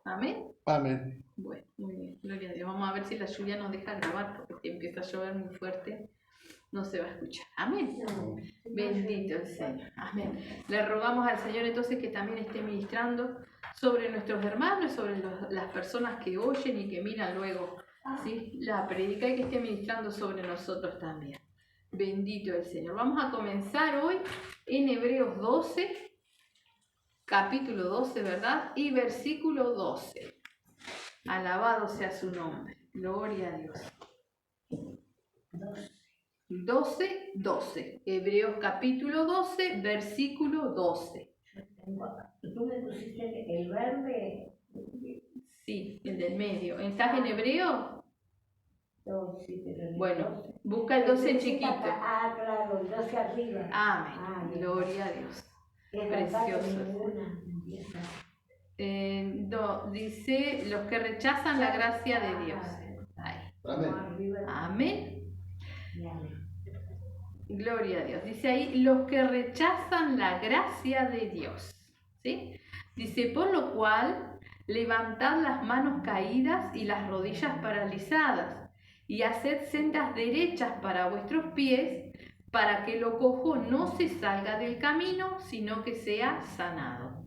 ¿Amén? Amén. Bueno, muy bien, gloria a Dios. Vamos a ver si la lluvia nos deja grabar, porque si empieza a llover muy fuerte, no se va a escuchar. Amén. Bendito el Señor. Amén. Le rogamos al Señor entonces que también esté ministrando sobre nuestros hermanos, sobre las personas que oyen y que miran luego, ¿sí?, la predica, y que esté ministrando sobre nosotros también. Bendito el Señor. Vamos a comenzar hoy en Hebreos 12, capítulo 12, ¿verdad? Y versículo 12. Alabado sea su nombre. Gloria a Dios. 12. Hebreos capítulo 12, versículo 12. Tú me pusiste el verde. Sí, el del medio. ¿Estás en hebreo? No, sí, pero el Bueno, 12. busca el 12 chiquito. Claro, el 12 arriba. Amén. Gloria a Dios. Precioso. Dice, los que rechazan la gracia de Dios. Ahí. Amén. Amén. Gloria a Dios. Dice ahí, los que rechazan la gracia de Dios. ¿Sí? Dice, por lo cual, levantad las manos caídas y las rodillas paralizadas, y haced sendas derechas para vuestros pies, para que lo cojo no se salga del camino, sino que sea sanado.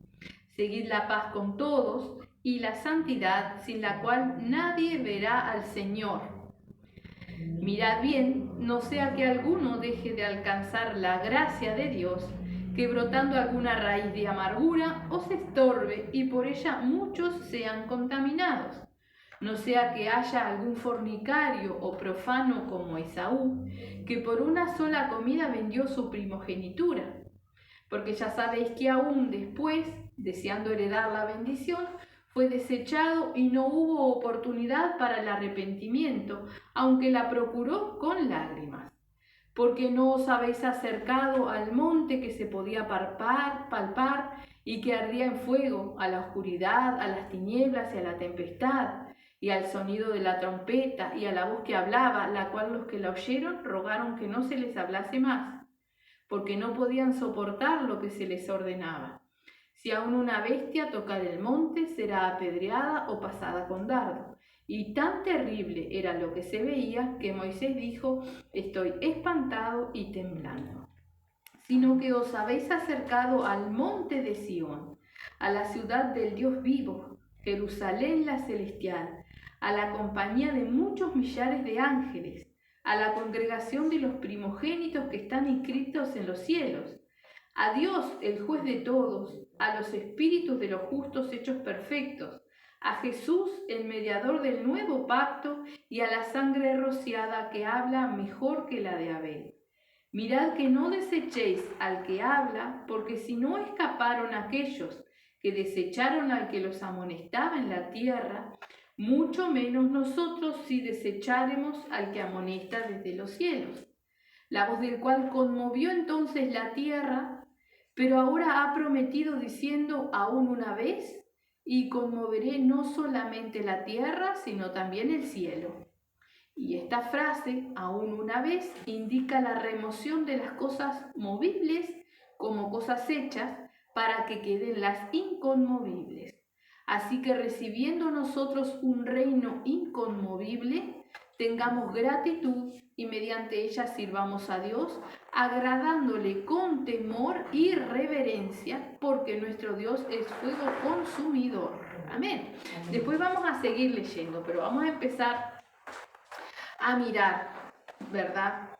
Seguid la paz con todos y la santidad, sin la cual nadie verá al Señor. Mirad bien, no sea que alguno deje de alcanzar la gracia de Dios, que brotando alguna raíz de amargura os estorbe y por ella muchos sean contaminados. No sea que haya algún fornicario o profano como Esaú, que por una sola comida vendió su primogenitura. Porque ya sabéis que aún después, deseando heredar la bendición, fue desechado y no hubo oportunidad para el arrepentimiento, aunque la procuró con lágrimas. Porque no os habéis acercado al monte que se podía palpar y que ardía en fuego, a la oscuridad, a las tinieblas y a la tempestad, y al sonido de la trompeta y a la voz que hablaba, la cual los que la oyeron rogaron que no se les hablase más, porque no podían soportar lo que se les ordenaba. Si aún una bestia tocar el monte, será apedreada o pasada con dardo. Y tan terrible era lo que se veía que Moisés dijo, estoy espantado y temblando. Sino que os habéis acercado al monte de Sión, a la ciudad del Dios vivo, Jerusalén la celestial, a la compañía de muchos millares de ángeles, a la congregación de los primogénitos que están inscritos en los cielos, a Dios, el juez de todos, a los espíritus de los justos hechos perfectos, a Jesús, el mediador del nuevo pacto, y a la sangre rociada que habla mejor que la de Abel. Mirad que no desechéis al que habla, porque si no escaparon aquellos que desecharon al que los amonestaba en la tierra, mucho menos nosotros si desecháremos al que amonesta desde los cielos. La voz del cual conmovió entonces la tierra, pero ahora ha prometido diciendo aún una vez, y conmoveré no solamente la tierra, sino también el cielo. Y esta frase, aún una vez, indica la remoción de las cosas movibles como cosas hechas para que queden las inconmovibles. Así que recibiendo nosotros un reino inconmovible, tengamos gratitud y mediante ella sirvamos a Dios, agradándole con temor y reverencia, porque nuestro Dios es fuego consumidor. Amén. Después vamos a seguir leyendo, pero vamos a empezar a mirar, ¿verdad?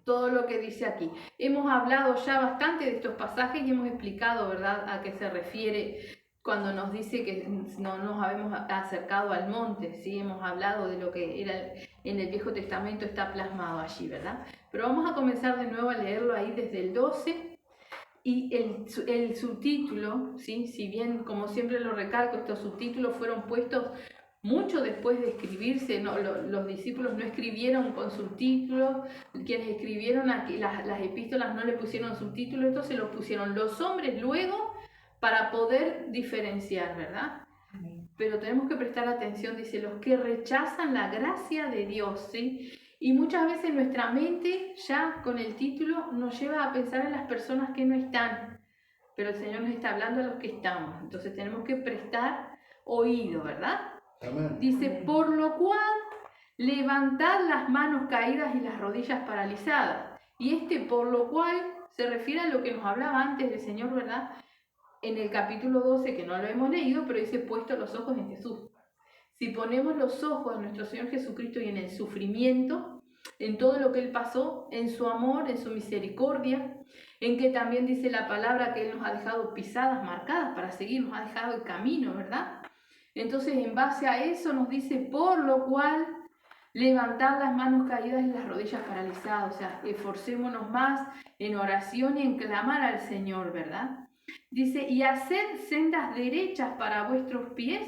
Todo lo que dice aquí. Hemos hablado ya bastante de estos pasajes y hemos explicado, ¿verdad?, a qué se refiere cuando nos dice que no nos habíamos acercado al monte, ¿sí? Hemos hablado de lo que era en el Viejo Testamento, está plasmado allí, ¿verdad? Pero vamos a comenzar de nuevo a leerlo ahí desde el 12 y el subtítulo, ¿sí? Si bien, como siempre lo recalco, estos subtítulos fueron puestos mucho después de escribirse, los discípulos no escribieron con subtítulos, quienes escribieron aquí las epístolas no le pusieron subtítulos, esto se lo pusieron los hombres luego para poder diferenciar, ¿verdad? Pero tenemos que prestar atención, dice, los que rechazan la gracia de Dios, ¿sí? Y muchas veces nuestra mente ya con el título nos lleva a pensar en las personas que no están, pero el Señor nos está hablando a los que estamos, entonces tenemos que prestar oído, ¿verdad? Amén. Dice, por lo cual levantad las manos caídas y las rodillas paralizadas. Y por lo cual se refiere a lo que nos hablaba antes del Señor, ¿verdad? En el capítulo 12, que no lo hemos leído, pero dice, puesto los ojos en Jesús. Si ponemos los ojos en nuestro Señor Jesucristo y en el sufrimiento, en todo lo que Él pasó, en su amor, en su misericordia, en que también dice la palabra que Él nos ha dejado pisadas marcadas para seguir, nos ha dejado el camino, ¿verdad? Entonces, en base a eso nos dice, por lo cual, levantar las manos caídas y las rodillas paralizadas. O sea, esforcémonos más en oración y en clamar al Señor, ¿verdad? Dice, y haced sendas derechas para vuestros pies,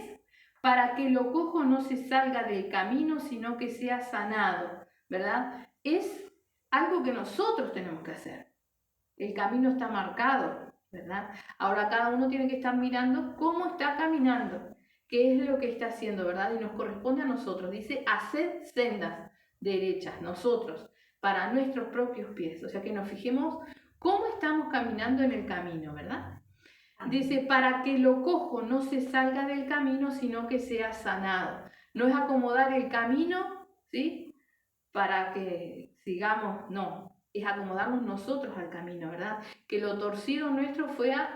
para que lo cojo no se salga del camino, sino que sea sanado, ¿verdad? Es algo que nosotros tenemos que hacer. El camino está marcado, ¿verdad? Ahora cada uno tiene que estar mirando cómo está caminando, qué es lo que está haciendo, ¿verdad? Y nos corresponde a nosotros. Dice, haced sendas derechas, nosotros, para nuestros propios pies. O sea, que nos fijemos cómo estamos caminando en el camino, ¿verdad? Dice, para que lo cojo no se salga del camino, sino que sea sanado. No es acomodar el camino, ¿sí? Para que sigamos, no. Es acomodarnos nosotros al camino, ¿verdad? Que lo torcido nuestro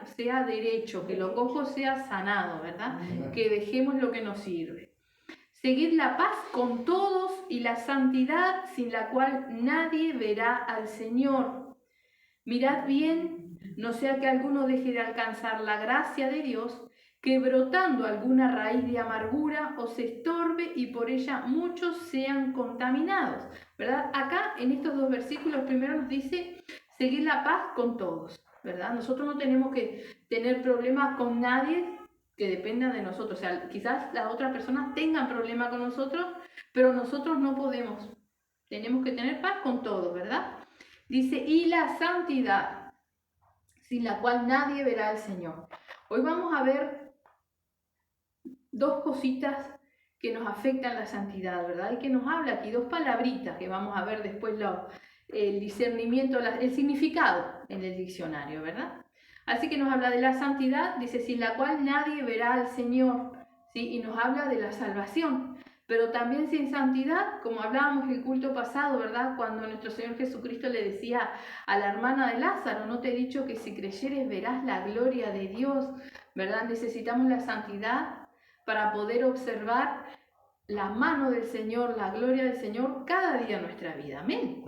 sea derecho, que lo cojo sea sanado, ¿verdad? Que dejemos lo que nos sirve. Seguid la paz con todos y la santidad sin la cual nadie verá al Señor. Mirad bien, no sea que alguno deje de alcanzar la gracia de Dios, que brotando alguna raíz de amargura os estorbe y por ella muchos sean contaminados, ¿verdad? Acá en estos dos versículos primero nos dice seguir la paz con todos, ¿verdad? Nosotros no tenemos que tener problemas con nadie que dependa de nosotros. O sea, quizás las otras personas tengan problemas con nosotros, pero nosotros no podemos. Tenemos que tener paz con todos, ¿verdad? Dice, y la santidad, sin la cual nadie verá al Señor. Hoy vamos a ver dos cositas que nos afectan la santidad, ¿verdad? Y que nos habla aquí, dos palabritas que vamos a ver después el discernimiento, el significado en el diccionario, ¿verdad? Así que nos habla de la santidad, dice, sin la cual nadie verá al Señor, ¿sí? Y nos habla de la salvación. Pero también sin santidad, como hablábamos el culto pasado, ¿verdad? Cuando nuestro Señor Jesucristo le decía a la hermana de Lázaro, no te he dicho que si creyeres verás la gloria de Dios, ¿verdad? Necesitamos la santidad para poder observar la mano del Señor, la gloria del Señor cada día en nuestra vida. Amén.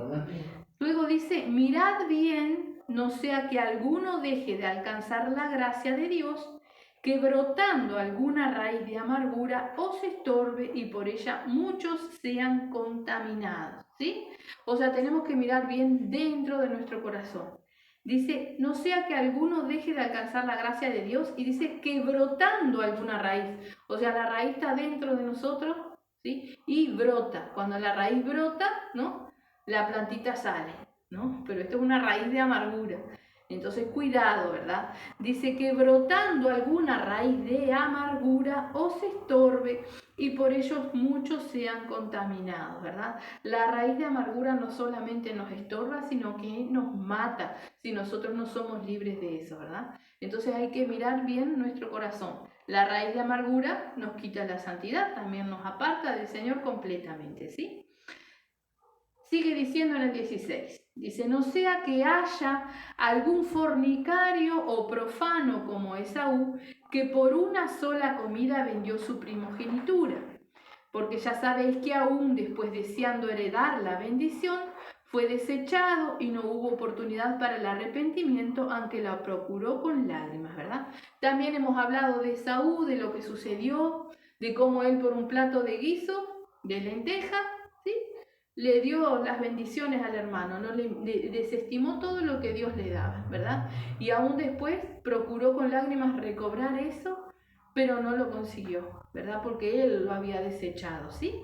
Luego dice, mirad bien, no sea que alguno deje de alcanzar la gracia de Dios, que brotando alguna raíz de amargura os estorbe y por ella muchos sean contaminados, ¿sí? O sea, tenemos que mirar bien dentro de nuestro corazón. Dice, no sea que alguno deje de alcanzar la gracia de Dios y dice que brotando alguna raíz. O sea, la raíz está dentro de nosotros, ¿sí? Y brota. Cuando la raíz brota, ¿no? La plantita sale, ¿no? Pero esto es una raíz de amargura. Entonces, cuidado, ¿verdad? Dice que brotando alguna raíz de amargura os estorbe y por ello muchos sean contaminados, ¿verdad? La raíz de amargura no solamente nos estorba, sino que nos mata si nosotros no somos libres de eso, ¿verdad? Entonces hay que mirar bien nuestro corazón. La raíz de amargura nos quita la santidad, también nos aparta del Señor completamente, ¿sí? Sigue diciendo en el 16, dice, no sea que haya algún fornicario o profano como Esaú, que por una sola comida vendió su primogenitura. Porque ya sabéis que aún después deseando heredar la bendición, fue desechado y no hubo oportunidad para el arrepentimiento, aunque la procuró con lágrimas, ¿verdad? También hemos hablado de Esaú, de lo que sucedió, de cómo él por un plato de guiso, de lenteja, ¿sí? Le dio las bendiciones al hermano, no le desestimó todo lo que Dios le daba, ¿verdad? Y aún después procuró con lágrimas recobrar eso, pero no lo consiguió, ¿verdad? Porque él lo había desechado, ¿sí?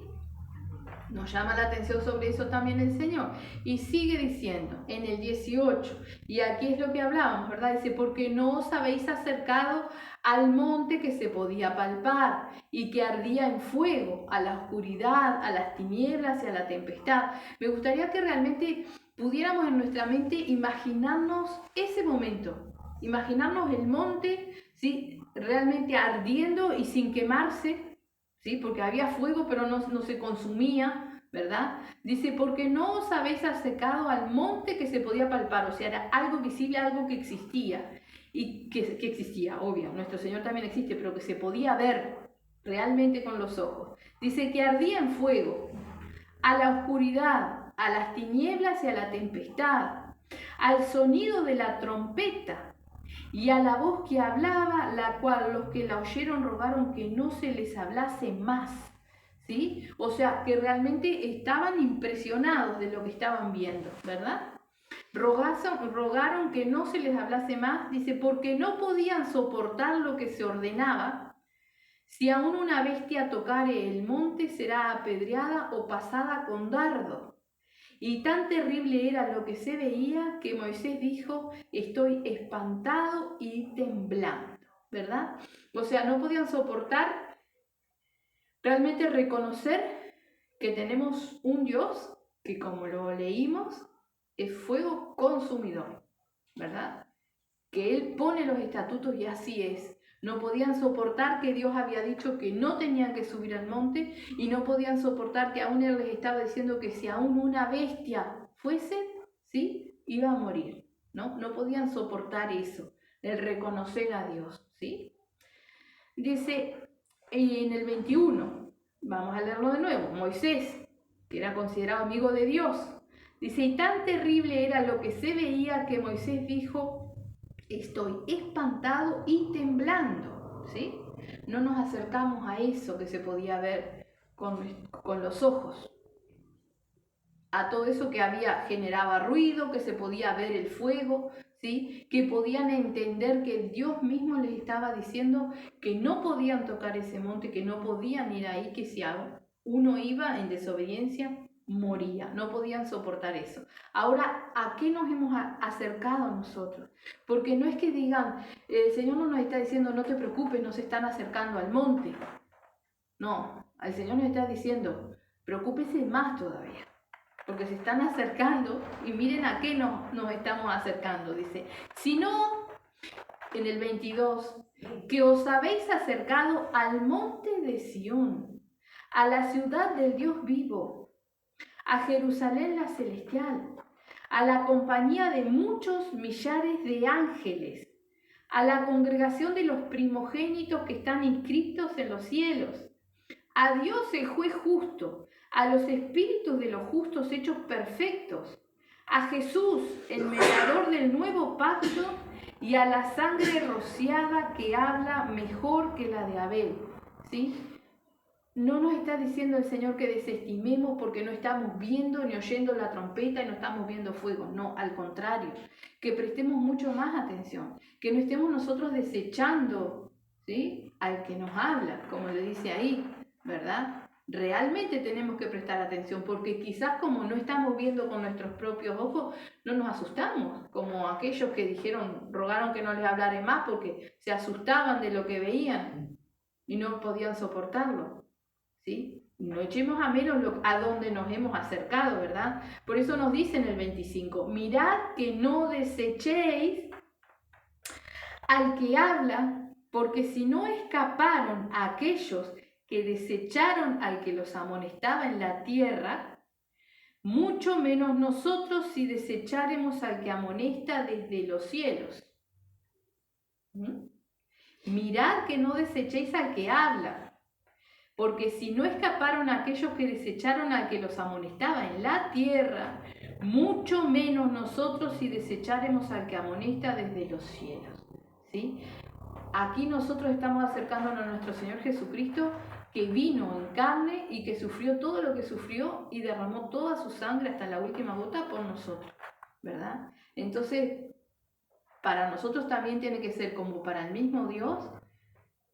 Nos llama la atención sobre eso también el Señor. Y sigue diciendo en el 18, y aquí es lo que hablábamos, ¿verdad? Dice, porque no os habéis acercado al monte que se podía palpar y que ardía en fuego, a la oscuridad, a las tinieblas y a la tempestad. Me gustaría que realmente pudiéramos en nuestra mente imaginarnos ese momento, imaginarnos el monte, ¿sí? Realmente ardiendo y sin quemarse, ¿sí? Porque había fuego pero no se consumía, ¿verdad? Dice, porque no os habéis acercado al monte que se podía palpar, o sea, era algo visible, algo que existía, y que existía, obvio, nuestro Señor también existe, pero que se podía ver realmente con los ojos. Dice que ardía en fuego, a la oscuridad, a las tinieblas y a la tempestad, al sonido de la trompeta y a la voz que hablaba, la cual los que la oyeron rogaron que no se les hablase más. ¿Sí? O sea, que realmente estaban impresionados de lo que estaban viendo, ¿verdad? Rogaron que no se les hablase más, dice, porque no podían soportar lo que se ordenaba. Si aún una bestia tocare el monte, será apedreada o pasada con dardo. Y tan terrible era lo que se veía que Moisés dijo, estoy espantado y temblando, ¿verdad? O sea, no podían soportar realmente reconocer que tenemos un Dios que, como lo leímos, es fuego consumidor, ¿verdad? Que Él pone los estatutos y así es. No podían soportar que Dios había dicho que no tenían que subir al monte y no podían soportar que aún Él les estaba diciendo que si aún una bestia fuese, ¿sí? Iba a morir, ¿no? No podían soportar eso, el reconocer a Dios, ¿sí? Dice en el 21, vamos a leerlo de nuevo, Moisés, que era considerado amigo de Dios, dice, y tan terrible era lo que se veía que Moisés dijo, estoy espantado y temblando, ¿sí? No nos acercamos a eso que se podía ver con los ojos, a todo eso que generaba ruido, que se podía ver el fuego, ¿sí? Que podían entender que Dios mismo les estaba diciendo que no podían tocar ese monte, que no podían ir ahí, que si uno iba en desobediencia, moría, no podían soportar eso. Ahora, ¿a qué nos hemos acercado nosotros? Porque no es que digan, el Señor no nos está diciendo, no te preocupes, no se están acercando al monte. No, el Señor nos está diciendo, preocúpese más todavía. Porque se están acercando y miren a qué nos estamos acercando. Dice, si no, en el 22, que os habéis acercado al monte de Sión, a la ciudad del Dios vivo, a Jerusalén la celestial, a la compañía de muchos millares de ángeles, a la congregación de los primogénitos que están inscritos en los cielos, a Dios el juez justo, a los espíritus de los justos hechos perfectos, a Jesús, el mediador del nuevo pacto, y a la sangre rociada que habla mejor que la de Abel. ¿Sí? No nos está diciendo el Señor que desestimemos porque no estamos viendo ni oyendo la trompeta y no estamos viendo fuego. No, al contrario, que prestemos mucho más atención, que no estemos nosotros desechando, ¿sí?, al que nos habla, como le dice ahí, ¿verdad? Realmente tenemos que prestar atención porque quizás como no estamos viendo con nuestros propios ojos, no nos asustamos, como aquellos que rogaron que no les hablare más porque se asustaban de lo que veían y no podían soportarlo, ¿sí? No echemos a menos a donde nos hemos acercado, ¿verdad? Por eso nos dice en el 25, mirad que no desechéis al que habla, porque si no escaparon a aquellos que desecharon al que los amonestaba en la tierra, mucho menos nosotros si desecharemos al que amonesta desde los cielos. Mirad que no desechéis al que habla, porque si no escaparon aquellos que desecharon al que los amonestaba en la tierra, mucho menos nosotros si desecharemos al que amonesta desde los cielos. ¿Sí? Aquí nosotros estamos acercándonos a nuestro Señor Jesucristo, que vino en carne y que sufrió todo lo que sufrió y derramó toda su sangre hasta la última gota por nosotros, ¿verdad? Entonces, para nosotros también tiene que ser como para el mismo Dios,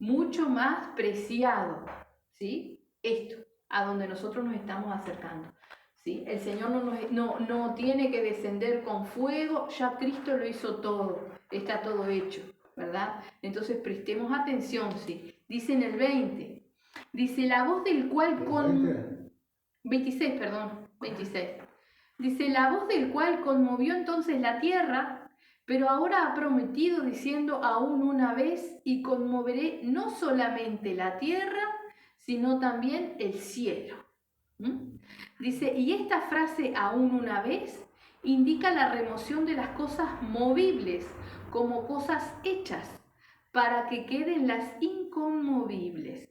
mucho más preciado, ¿sí? Esto, a donde nosotros nos estamos acercando, ¿sí? El Señor no tiene que descender con fuego, ya Cristo lo hizo todo, está todo hecho, ¿verdad? Entonces prestemos atención, ¿sí? Dice en el 20, dice la voz del cual con... 26, perdón, 26. Dice la voz del cual conmovió entonces la tierra, Pero ahora ha prometido diciendo aún una vez, y conmoveré no solamente la tierra, sino también el cielo. Dice, y esta frase aún una vez indica la remoción de las cosas movibles como cosas hechas para que queden las inconmovibles.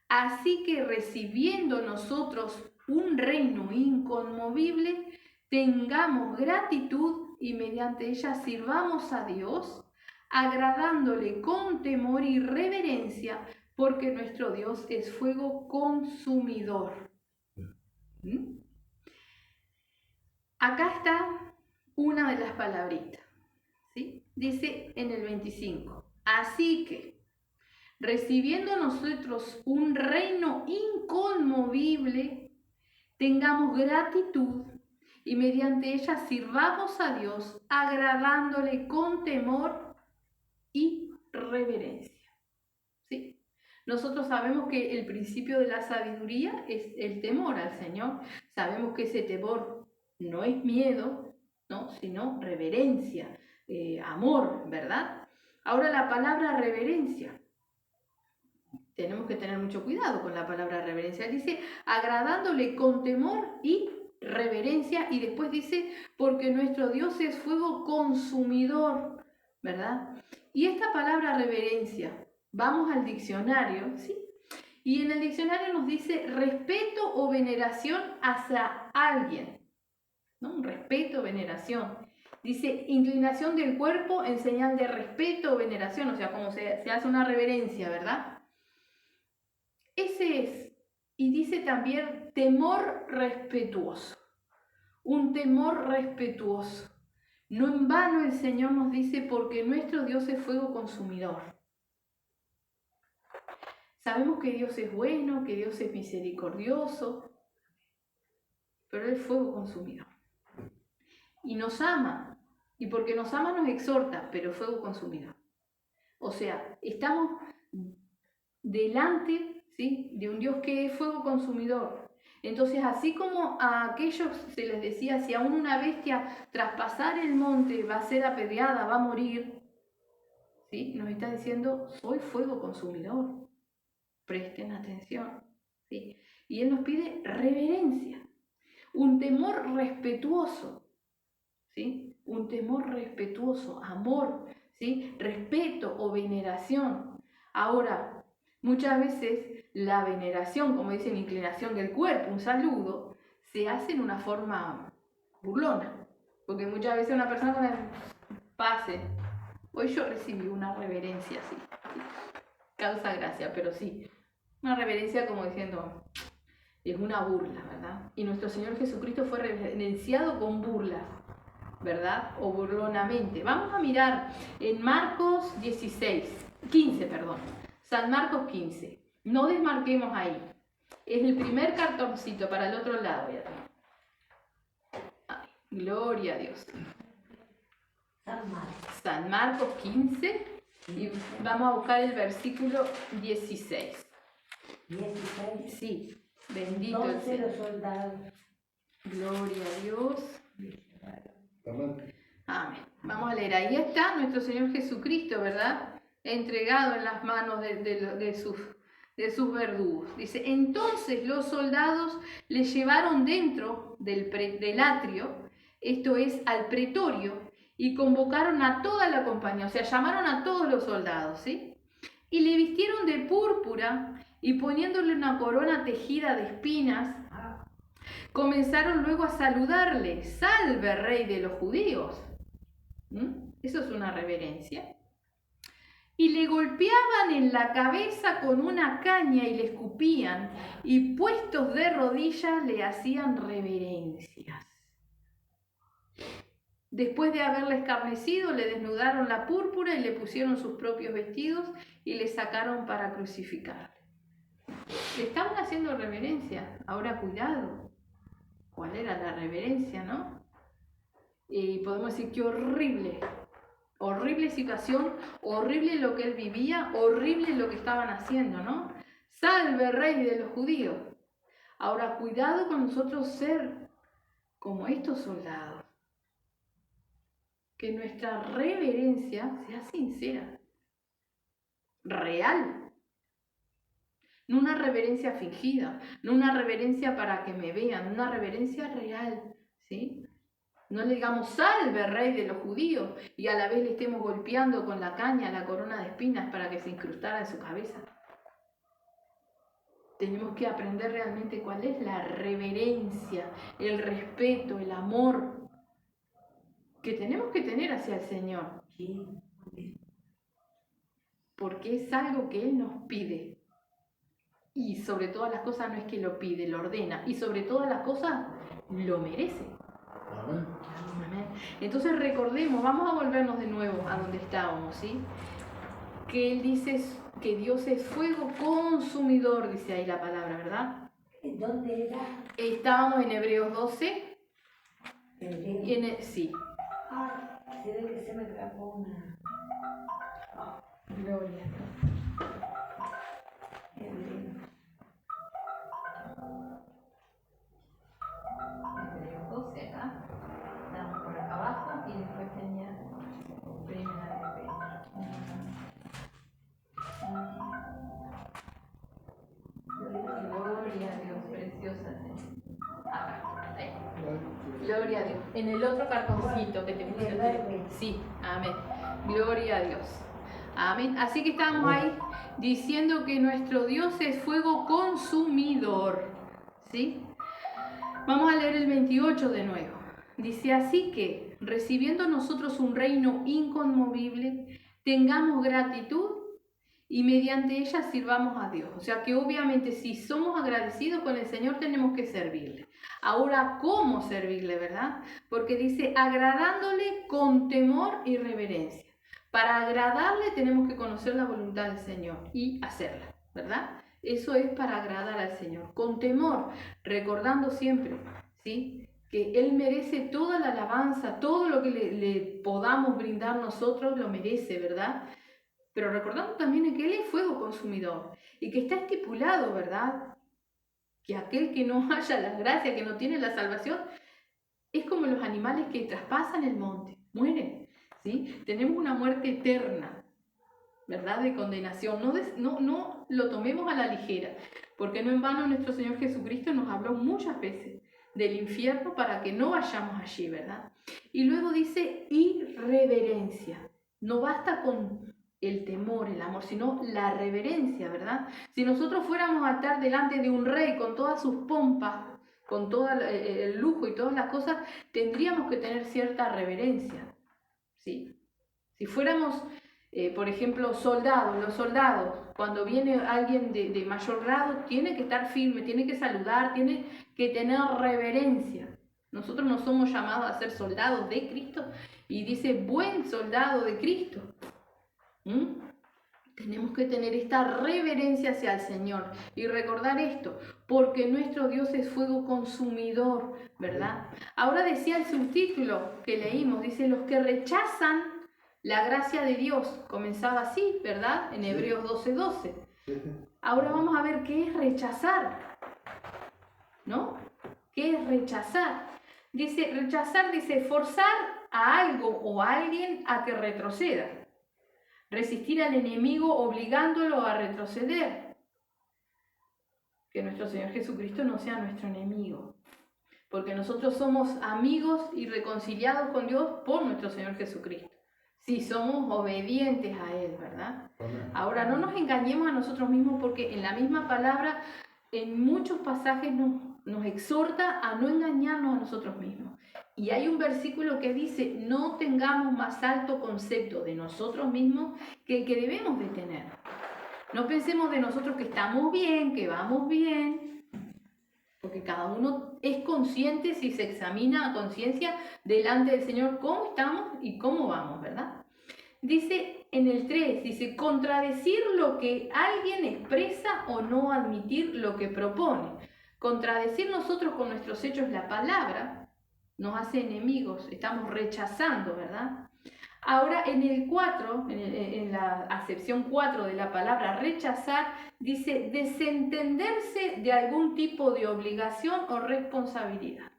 Así que recibiendo nosotros un reino inconmovible, tengamos gratitud y mediante ella sirvamos a Dios, agradándole con temor y reverencia, porque nuestro Dios es fuego consumidor. Acá está una de las palabritas, ¿sí? Dice en el 25, así que, recibiendo nosotros un reino inconmovible, tengamos gratitud y mediante ella sirvamos a Dios, agradándole con temor y reverencia. ¿Sí? Nosotros sabemos que el principio de la sabiduría es el temor al Señor. Sabemos que ese temor no es miedo, ¿no? Sino reverencia, amor, ¿verdad? Ahora la palabra reverencia. Tenemos que tener mucho cuidado con la palabra reverencia. Dice, agradándole con temor y reverencia, y después dice, porque nuestro Dios es fuego consumidor, ¿verdad? Y esta palabra reverencia, vamos al diccionario, ¿sí? Y en el diccionario nos dice respeto o veneración hacia alguien, ¿no? Un respeto o veneración. Dice inclinación del cuerpo en señal de respeto o veneración, o sea, como se hace una reverencia, ¿verdad? Ese es. Y dice también temor respetuoso. Un temor respetuoso. No en vano el Señor nos dice, porque nuestro Dios es fuego consumidor. Sabemos que Dios es bueno, que Dios es misericordioso, pero Él es fuego consumidor. Y nos ama, y porque nos ama nos exhorta, pero fuego consumidor. O sea, estamos delante, ¿sí?, de un Dios que es fuego consumidor. Entonces, así como a aquellos se les decía, si aún una bestia tras pasar el monte va a ser apedreada, va a morir, ¿sí?, nos está diciendo, soy fuego consumidor. Presten atención, ¿sí? Y Él nos pide reverencia, un temor respetuoso, ¿sí? Un temor respetuoso, amor, ¿sí? Respeto o veneración. Ahora, muchas veces la veneración, como dicen, inclinación del cuerpo, un saludo, se hace en una forma burlona. Porque muchas veces una persona con el pase, hoy yo recibí una reverencia así, ¿sí? Causa gracia, pero sí, una reverencia como diciendo, es una burla, ¿verdad? Y nuestro Señor Jesucristo fue reverenciado con burlas, ¿verdad? O burlonamente. Vamos a mirar en Marcos 15, perdón. San Marcos 15. No desmarquemos ahí. Es el primer cartoncito para el otro lado. Ay, gloria a Dios. San Marcos 15. Y vamos a buscar el versículo 16. 16. Sí, bendito el Señor. Los soldados. Gloria a Dios. Amén. Amén. Vamos a leer. Ahí está nuestro Señor Jesucristo, ¿verdad? Entregado en las manos de sus verdugos. Dice, entonces los soldados le llevaron dentro del atrio, esto es, al pretorio, y convocaron a toda la compañía, o sea, llamaron a todos los soldados, ¿sí? Y le vistieron de púrpura y poniéndole una corona tejida de espinas, comenzaron luego a saludarle, salve rey de los judíos. Eso es una reverencia. Y le golpeaban en la cabeza con una caña y le escupían, y puestos de rodillas le hacían reverencias. Después de haberle escarnecido, le desnudaron la púrpura y le pusieron sus propios vestidos y le sacaron para crucificarle. Le estaban haciendo reverencia. Ahora cuidado. ¿Cuál era la reverencia, no? Y podemos decir que horrible. Horrible situación, horrible lo que él vivía, horrible lo que estaban haciendo, ¿no? Salve rey de los judíos. Ahora cuidado con nosotros ser como estos soldados. que nuestra reverencia sea sincera, real. No una reverencia fingida, no una reverencia para que me vean, una reverencia real, ¿sí? No le digamos salve, rey de los judíos, y a la vez le estemos golpeando con la caña la corona de espinas para que se incrustara en su cabeza. Tenemos que aprender realmente cuál es la reverencia, el respeto, el amor que tenemos que tener hacia el Señor. Porque es algo que Él nos pide. Y sobre todas las cosas no es que lo pide, lo ordena. Y sobre todas las cosas lo merece. Amén. Amén. Entonces recordemos, vamos a volvernos de nuevo a donde estábamos, ¿sí? Que Él dice que Dios es fuego consumidor, dice ahí la palabra, ¿verdad? ¿Dónde era? Estábamos en Hebreos 12. Sí. Ah, se ve que se me escapó una. Gloria. Hebreos 12, acá. Estamos por acá abajo y después tenía primera de Pedro. Gloria a Dios, preciosa. Acá, ahí. Gloria a Dios. En el otro cartoncito que te puse. Sí, amén. Gloria a Dios. Amén. Así que estamos ahí diciendo que nuestro Dios es fuego consumidor. ¿Sí? Vamos a leer el 28 de nuevo. Dice así que, recibiendo nosotros un reino inconmovible, tengamos gratitud y mediante ella sirvamos a Dios. O sea que obviamente si somos agradecidos con el Señor tenemos que servirle. Ahora, ¿cómo servirle, verdad? Porque dice agradándole con temor y reverencia. Para agradarle tenemos que conocer la voluntad del Señor y hacerla, ¿verdad? Eso es para agradar al Señor. Con temor, recordando siempre, ¿sí? Que Él merece toda la alabanza, todo lo que le podamos brindar nosotros lo merece, ¿verdad? Pero recordando también que Él es fuego consumidor y que está estipulado, ¿verdad? Que aquel que no haya la gracia, que no tiene la salvación, es como los animales que traspasan el monte, mueren, ¿sí? Tenemos una muerte eterna, ¿verdad? De condenación. No lo tomemos a la ligera, porque no en vano nuestro Señor Jesucristo nos habló muchas veces del infierno para que no vayamos allí, ¿verdad? Y luego dice irreverencia. No basta con el temor, el amor, sino la reverencia, ¿verdad? Si nosotros fuéramos a estar delante de un rey con todas sus pompas, con todo el lujo y todas las cosas, tendríamos que tener cierta reverencia, ¿sí? Si fuéramos, por ejemplo, soldados, los soldados, cuando viene alguien de mayor grado, tiene que estar firme, tiene que saludar, tiene que tener reverencia. Nosotros no somos llamados a ser soldados de Cristo, y dice buen soldado de Cristo. Tenemos que tener esta reverencia hacia el Señor y recordar esto, porque nuestro Dios es fuego consumidor, ¿verdad? Ahora decía el subtítulo que leímos, dice, los que rechazan la gracia de Dios, comenzaba así, ¿verdad? En Hebreos 12:12. Ahora vamos a ver qué es rechazar, ¿no? ¿Qué es rechazar? Dice, rechazar, dice, forzar a algo o a alguien a que retroceda. Resistir al enemigo obligándolo a retroceder. Que nuestro Señor Jesucristo no sea nuestro enemigo. Porque nosotros somos amigos y reconciliados con Dios por nuestro Señor Jesucristo. Si somos obedientes a Él, ¿verdad? Ahora, no nos engañemos a nosotros mismos porque en la misma palabra, en muchos pasajes nos exhorta a no engañarnos a nosotros mismos. Y hay un versículo que dice, no tengamos más alto concepto de nosotros mismos que el que debemos de tener. No pensemos de nosotros que estamos bien, que vamos bien, porque cada uno es consciente si se examina a conciencia delante del Señor cómo estamos y cómo vamos, ¿verdad? Dice en el 3, dice, contradecir lo que alguien expresa o no admitir lo que propone. Contradecir nosotros con nuestros hechos la palabra nos hace enemigos, estamos rechazando, ¿verdad? Ahora en el 4, en la acepción 4 de la palabra rechazar, dice desentenderse de algún tipo de obligación o responsabilidad.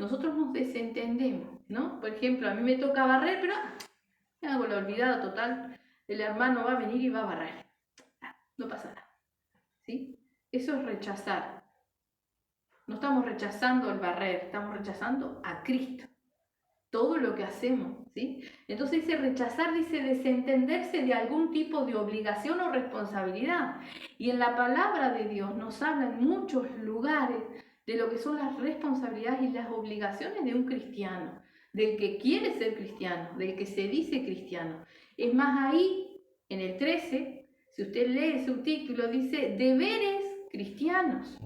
nosotros nos desentendemos, ¿no? Por ejemplo, a mí me toca barrer, pero me hago la olvidada total, el hermano va a venir y va a barrer. No pasa nada, ¿sí? Eso es rechazar. No estamos rechazando el barrer, estamos rechazando a Cristo. Todo lo que hacemos, ¿sí? Entonces dice rechazar, dice desentenderse de algún tipo de obligación o responsabilidad. Y en la palabra de Dios nos habla en muchos lugares de lo que son las responsabilidades y las obligaciones de un cristiano, del que quiere ser cristiano, del que se dice cristiano. Es más, ahí, en el 13, si usted lee su título, dice deberes cristianos,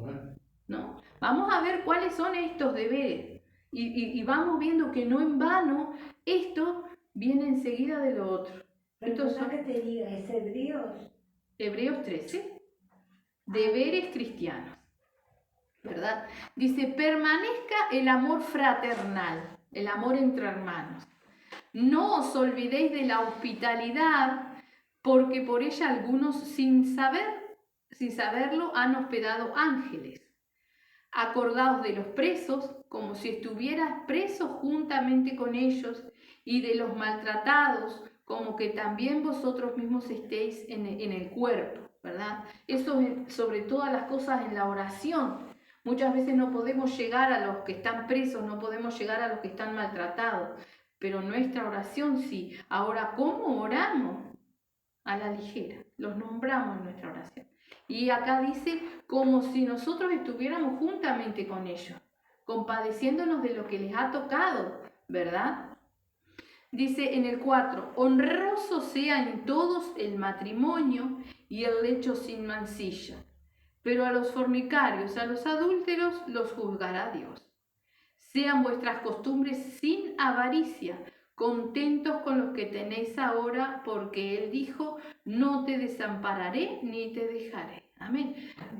¿no? Vamos a ver cuáles son estos deberes. Y vamos viendo que no en vano esto viene enseguida de lo otro. Perdona que te diga, es Hebreos 13, deberes cristianos, ¿verdad? Dice, permanezca el amor fraternal, el amor entre hermanos. No os olvidéis de la hospitalidad, porque por ella algunos sin saberlo han hospedado ángeles. Acordaos de los presos, como si estuvieras presos juntamente con ellos, y de los maltratados, como que también vosotros mismos estéis en el cuerpo, ¿verdad? Eso es sobre todas las cosas en la oración. Muchas veces no podemos llegar a los que están presos, no podemos llegar a los que están maltratados, pero nuestra oración sí. Ahora, ¿cómo oramos? A la ligera, los nombramos en nuestra oración. Y acá dice, como si nosotros estuviéramos juntamente con ellos, compadeciéndonos de lo que les ha tocado, ¿verdad? Dice en el 4, honroso sea en todos el matrimonio y el lecho sin mancilla, pero a los fornicarios, a los adúlteros, los juzgará Dios. Sean vuestras costumbres sin avaricia, contentos con los que tenéis ahora, porque Él dijo, no te desampararé ni te dejaré. Amén.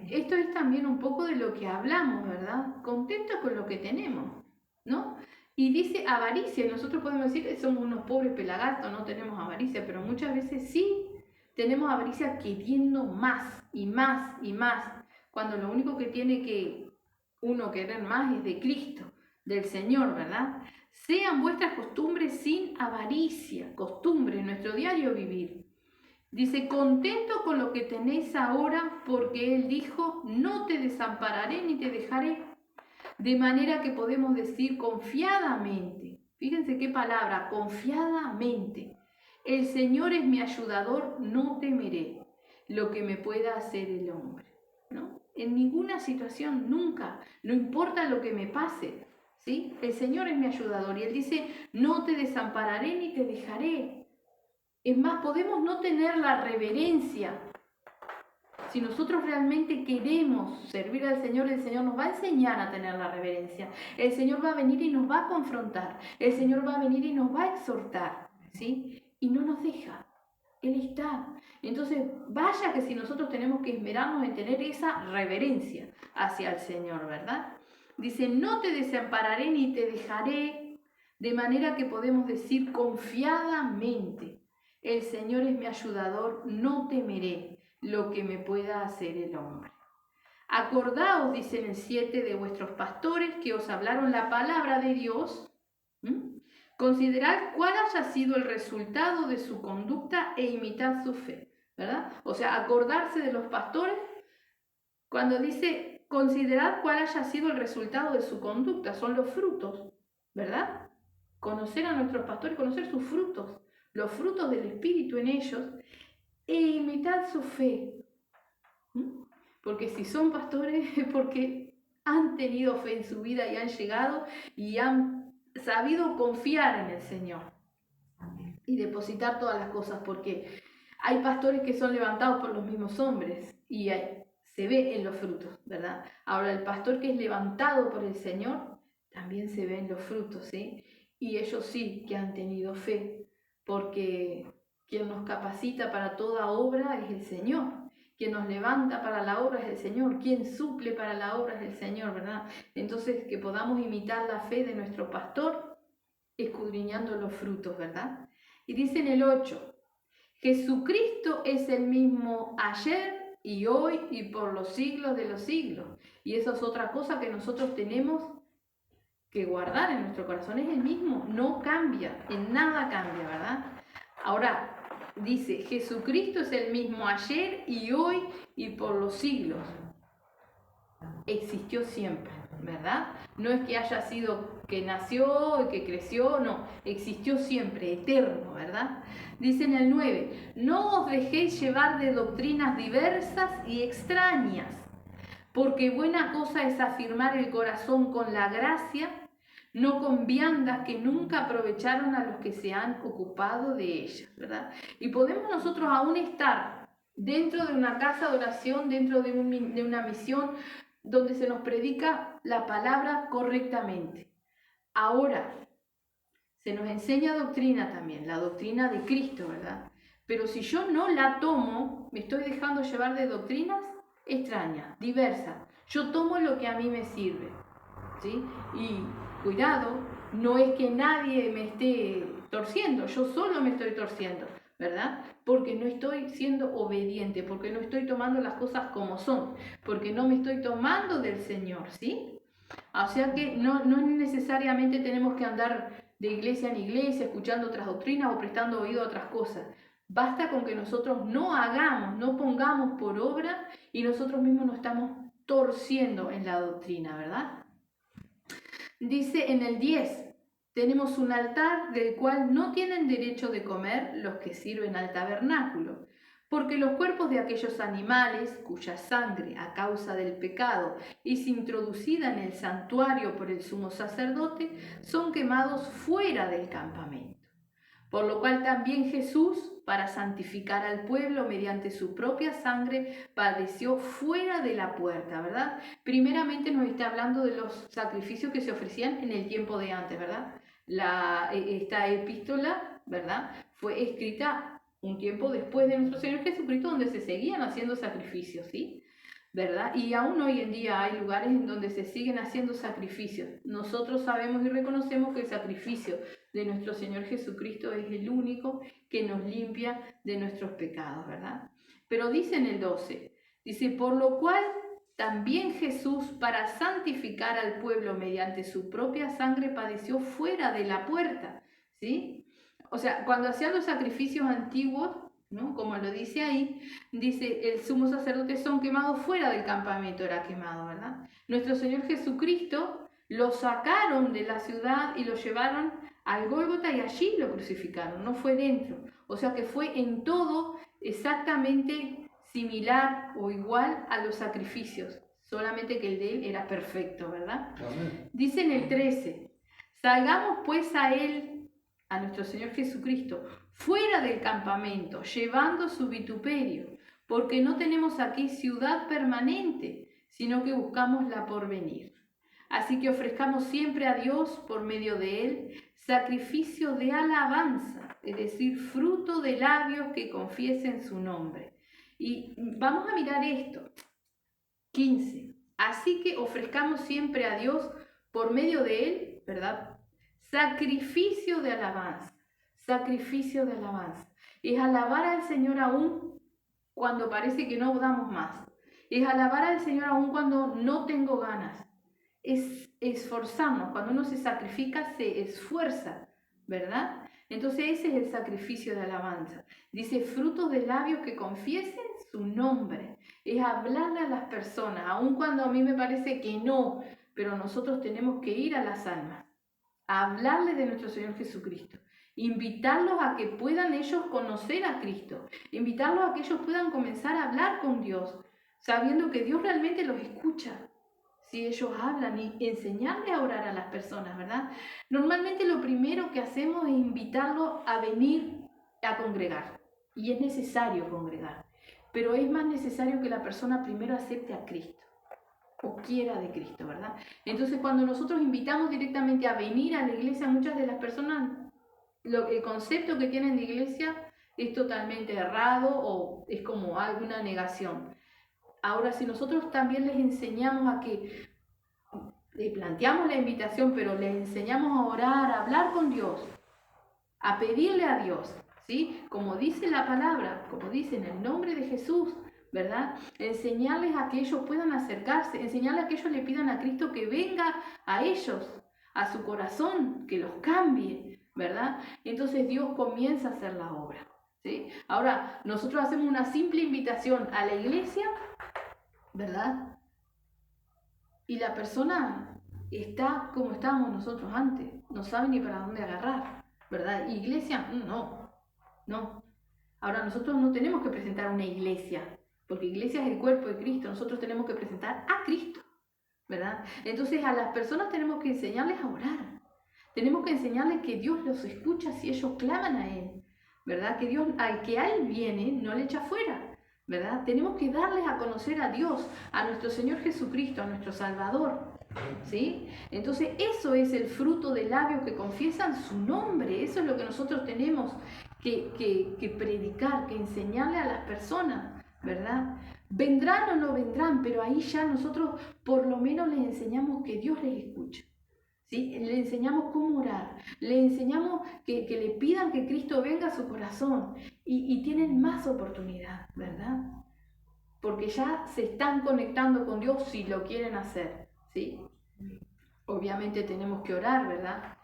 Esto es también un poco de lo que hablamos, ¿verdad? Contentos con lo que tenemos, ¿no? Y dice avaricia, nosotros podemos decir que somos unos pobres pelagatos, no tenemos avaricia, pero muchas veces sí tenemos avaricia queriendo más y más y más, cuando lo único que tiene que uno querer más es de Cristo, del Señor, ¿verdad? Sean vuestras costumbres sin avaricia, costumbre en nuestro diario vivir. Dice, contento con lo que tenéis ahora, porque Él dijo, no te desampararé ni te dejaré. De manera que podemos decir confiadamente, fíjense qué palabra, confiadamente, el Señor es mi ayudador, no temeré lo que me pueda hacer el hombre, ¿no? En ninguna situación, nunca, no importa lo que me pase, ¿sí? El Señor es mi ayudador y Él dice, no te desampararé ni te dejaré. Es más, podemos no tener la reverencia. Si nosotros realmente queremos servir al Señor, el Señor nos va a enseñar a tener la reverencia. El Señor va a venir y nos va a confrontar. El Señor va a venir y nos va a exhortar, ¿sí? Y no nos deja. Él está. Entonces, vaya que si nosotros tenemos que esmerarnos en tener esa reverencia hacia el Señor, ¿verdad? Dice, no te desampararé ni te dejaré, de manera que podemos decir confiadamente, el Señor es mi ayudador, no temeré lo que me pueda hacer el hombre. Acordaos, dice en el 7, de vuestros pastores que os hablaron la palabra de Dios. Considerad cuál haya sido el resultado de su conducta e imitad su fe, ¿verdad? O sea, acordarse de los pastores cuando dice considerad cuál haya sido el resultado de su conducta, son los frutos, ¿verdad? Conocer a nuestros pastores, conocer sus frutos, los frutos del Espíritu en ellos, e imitad su fe. Porque si son pastores es porque han tenido fe en su vida y han llegado y han sabido confiar en el Señor y depositar todas las cosas, porque hay pastores que son levantados por los mismos hombres y se ve en los frutos, ¿verdad? Ahora el pastor que es levantado por el Señor también se ve en los frutos, ¿sí? Y ellos sí que han tenido fe, porque quien nos capacita para toda obra es el Señor. Quien nos levanta para la obra es el Señor. Quien suple para la obra es el Señor, ¿verdad? Entonces, que podamos imitar la fe de nuestro pastor, escudriñando los frutos, ¿verdad? Y dice en el 8, Jesucristo es el mismo ayer y hoy y por los siglos de los siglos. Y eso es otra cosa que nosotros tenemos que guardar en nuestro corazón. Es el mismo, no cambia, en nada cambia, ¿verdad? Ahora, dice, Jesucristo es el mismo ayer y hoy y por los siglos. Existió siempre, ¿verdad? No es que haya sido que nació y que creció, no, existió siempre, eterno, ¿verdad? Dice en el 9, no os dejéis llevar de doctrinas diversas y extrañas, porque buena cosa es afirmar el corazón con la gracia, no con viandas que nunca aprovecharon a los que se han ocupado de ellas, ¿verdad? Y podemos nosotros aún estar dentro de una casa de oración, dentro de una misión, donde se nos predica la palabra correctamente. Ahora, se nos enseña doctrina también, la doctrina de Cristo, ¿verdad? Pero si yo no la tomo, me estoy dejando llevar de doctrinas extrañas, diversas. Yo tomo lo que a mí me sirve, ¿sí? Y cuidado, no es que nadie me esté torciendo, yo solo me estoy torciendo, ¿verdad? Porque no estoy siendo obediente, porque no estoy tomando las cosas como son, porque no me estoy tomando del Señor, ¿sí? O sea que no necesariamente tenemos que andar de iglesia en iglesia, escuchando otras doctrinas o prestando oído a otras cosas. Basta con que nosotros no hagamos, no pongamos por obra y nosotros mismos nos estamos torciendo en la doctrina, ¿verdad? Dice en el 10, tenemos un altar del cual no tienen derecho de comer los que sirven al tabernáculo, porque los cuerpos de aquellos animales cuya sangre a causa del pecado es introducida en el santuario por el sumo sacerdote son quemados fuera del campamento. Por lo cual también Jesús, para santificar al pueblo mediante su propia sangre, padeció fuera de la puerta, ¿verdad? Primeramente nos está hablando de los sacrificios que se ofrecían en el tiempo de antes, ¿verdad? Esta epístola, ¿verdad?, fue escrita un tiempo después de nuestro Señor Jesucristo, donde se seguían haciendo sacrificios, ¿sí? ¿Verdad? Y aún hoy en día hay lugares en donde se siguen haciendo sacrificios. Nosotros sabemos y reconocemos que el sacrificio de nuestro Señor Jesucristo es el único que nos limpia de nuestros pecados, ¿verdad? Pero dice en el 12, dice, por lo cual también Jesús, para santificar al pueblo mediante su propia sangre, padeció fuera de la puerta, ¿sí? O sea, cuando hacían los sacrificios antiguos, ¿no?, como lo dice ahí, dice, el sumo sacerdote son quemados fuera del campamento, era quemado, ¿verdad? Nuestro Señor Jesucristo lo sacaron de la ciudad y lo llevaron al Gólgota y allí lo crucificaron, no fue dentro. O sea que fue en todo exactamente similar o igual a los sacrificios, solamente que el de él era perfecto, ¿verdad? Amén. Dice en el 13, salgamos pues a él, a nuestro Señor Jesucristo, fuera del campamento, llevando su vituperio, porque no tenemos aquí ciudad permanente, sino que buscamos la porvenir. Así que ofrezcamos siempre a Dios, por medio de él, sacrificio de alabanza, es decir, fruto de labios que confiesen su nombre. Y vamos a mirar esto. 15. Así que ofrezcamos siempre a Dios, por medio de él, ¿verdad?, sacrificio de alabanza. Sacrificio de alabanza. Es alabar al Señor aún cuando parece que no damos más. Es alabar al Señor aún cuando no tengo ganas. Es esforzarnos. Cuando uno se sacrifica, se esfuerza, ¿verdad? Entonces ese es el sacrificio de alabanza. Dice, frutos de labios que confiesen su nombre. Es hablarle a las personas, aun cuando a mí me parece que no, pero nosotros tenemos que ir a las almas, a hablarles de nuestro Señor Jesucristo, invitarlos a que puedan ellos conocer a Cristo, invitarlos a que ellos puedan comenzar a hablar con Dios, sabiendo que Dios realmente los escucha si ellos hablan, y enseñarles a orar a las personas, ¿verdad? Normalmente lo primero que hacemos es invitarlos a venir a congregar, y es necesario congregar, pero es más necesario que la persona primero acepte a Cristo o quiera de Cristo, ¿verdad? Entonces, cuando nosotros invitamos directamente a venir a la iglesia, muchas de las personas, el concepto que tienen de iglesia es totalmente errado o es como alguna negación. Ahora, si nosotros también les enseñamos a que, les planteamos la invitación, pero les enseñamos a orar, a hablar con Dios, a pedirle a Dios, ¿sí? Como dice la palabra, como dice en el nombre de Jesús, ¿verdad? Enseñarles a que ellos puedan acercarse, enseñarles a que ellos le pidan a Cristo que venga a ellos, a su corazón, que los cambie, ¿verdad? Entonces Dios comienza a hacer la obra, ¿sí? Ahora, nosotros hacemos una simple invitación a la iglesia, ¿verdad? Y la persona está como estábamos nosotros antes, no sabe ni para dónde agarrar, ¿verdad? Iglesia, no. Ahora, nosotros no tenemos que presentar una iglesia, porque iglesia es el cuerpo de Cristo, nosotros tenemos que presentar a Cristo, ¿verdad? Entonces a las personas tenemos que enseñarles a orar, tenemos que enseñarles que Dios los escucha si ellos claman a Él, ¿verdad? Que Dios, al que a Él viene, no le echa fuera, ¿verdad? Tenemos que darles a conocer a Dios, a nuestro Señor Jesucristo, a nuestro Salvador, ¿sí? Entonces eso es el fruto de labios que confiesan su nombre, eso es lo que nosotros tenemos que predicar, que enseñarle a las personas, ¿verdad? Vendrán o no vendrán, pero ahí ya nosotros por lo menos les enseñamos que Dios les escucha, ¿sí? Le enseñamos cómo orar, le enseñamos que le pidan que Cristo venga a su corazón y tienen más oportunidad, ¿verdad? Porque ya se están conectando con Dios si lo quieren hacer, ¿sí? Obviamente tenemos que orar, ¿verdad?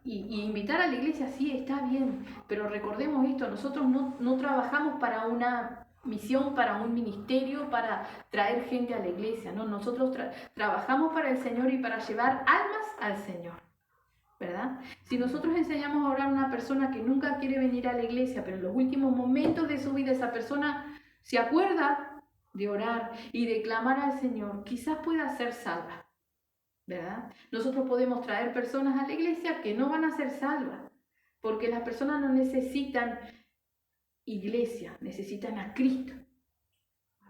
Y invitar a la iglesia sí está bien, pero recordemos esto, nosotros no trabajamos para una misión, para un ministerio, para traer gente a la iglesia, no, nosotros trabajamos para el Señor y para llevar almas al Señor, ¿verdad? Si nosotros enseñamos a orar a una persona que nunca quiere venir a la iglesia, pero en los últimos momentos de su vida esa persona se acuerda de orar y de clamar al Señor, quizás pueda ser salva, ¿verdad? Nosotros podemos traer personas a la iglesia que no van a ser salvas, porque las personas no necesitan iglesia, necesitan a Cristo.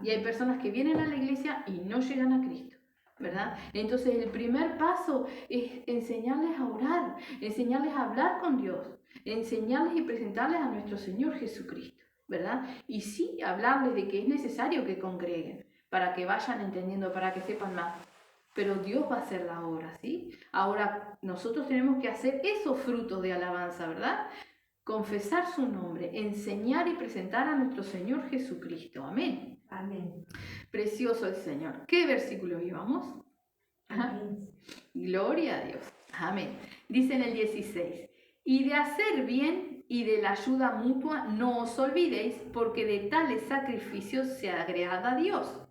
Y hay personas que vienen a la iglesia y no llegan a Cristo, ¿verdad? Entonces el primer paso es enseñarles a orar, enseñarles a hablar con Dios, enseñarles y presentarles a nuestro Señor Jesucristo, ¿verdad? Y sí hablarles de que es necesario que congreguen, para que vayan entendiendo, para que sepan más. Pero Dios va a hacer la obra, ¿sí? Ahora nosotros tenemos que hacer esos frutos de alabanza, ¿verdad? Confesar su nombre, enseñar y presentar a nuestro Señor Jesucristo. Amén. Amén. Precioso el Señor. ¿Qué versículo íbamos? Amén. Gloria a Dios. Amén. Dice en el 16, y de hacer bien y de la ayuda mutua no os olvidéis, porque de tales sacrificios se agrada a Dios.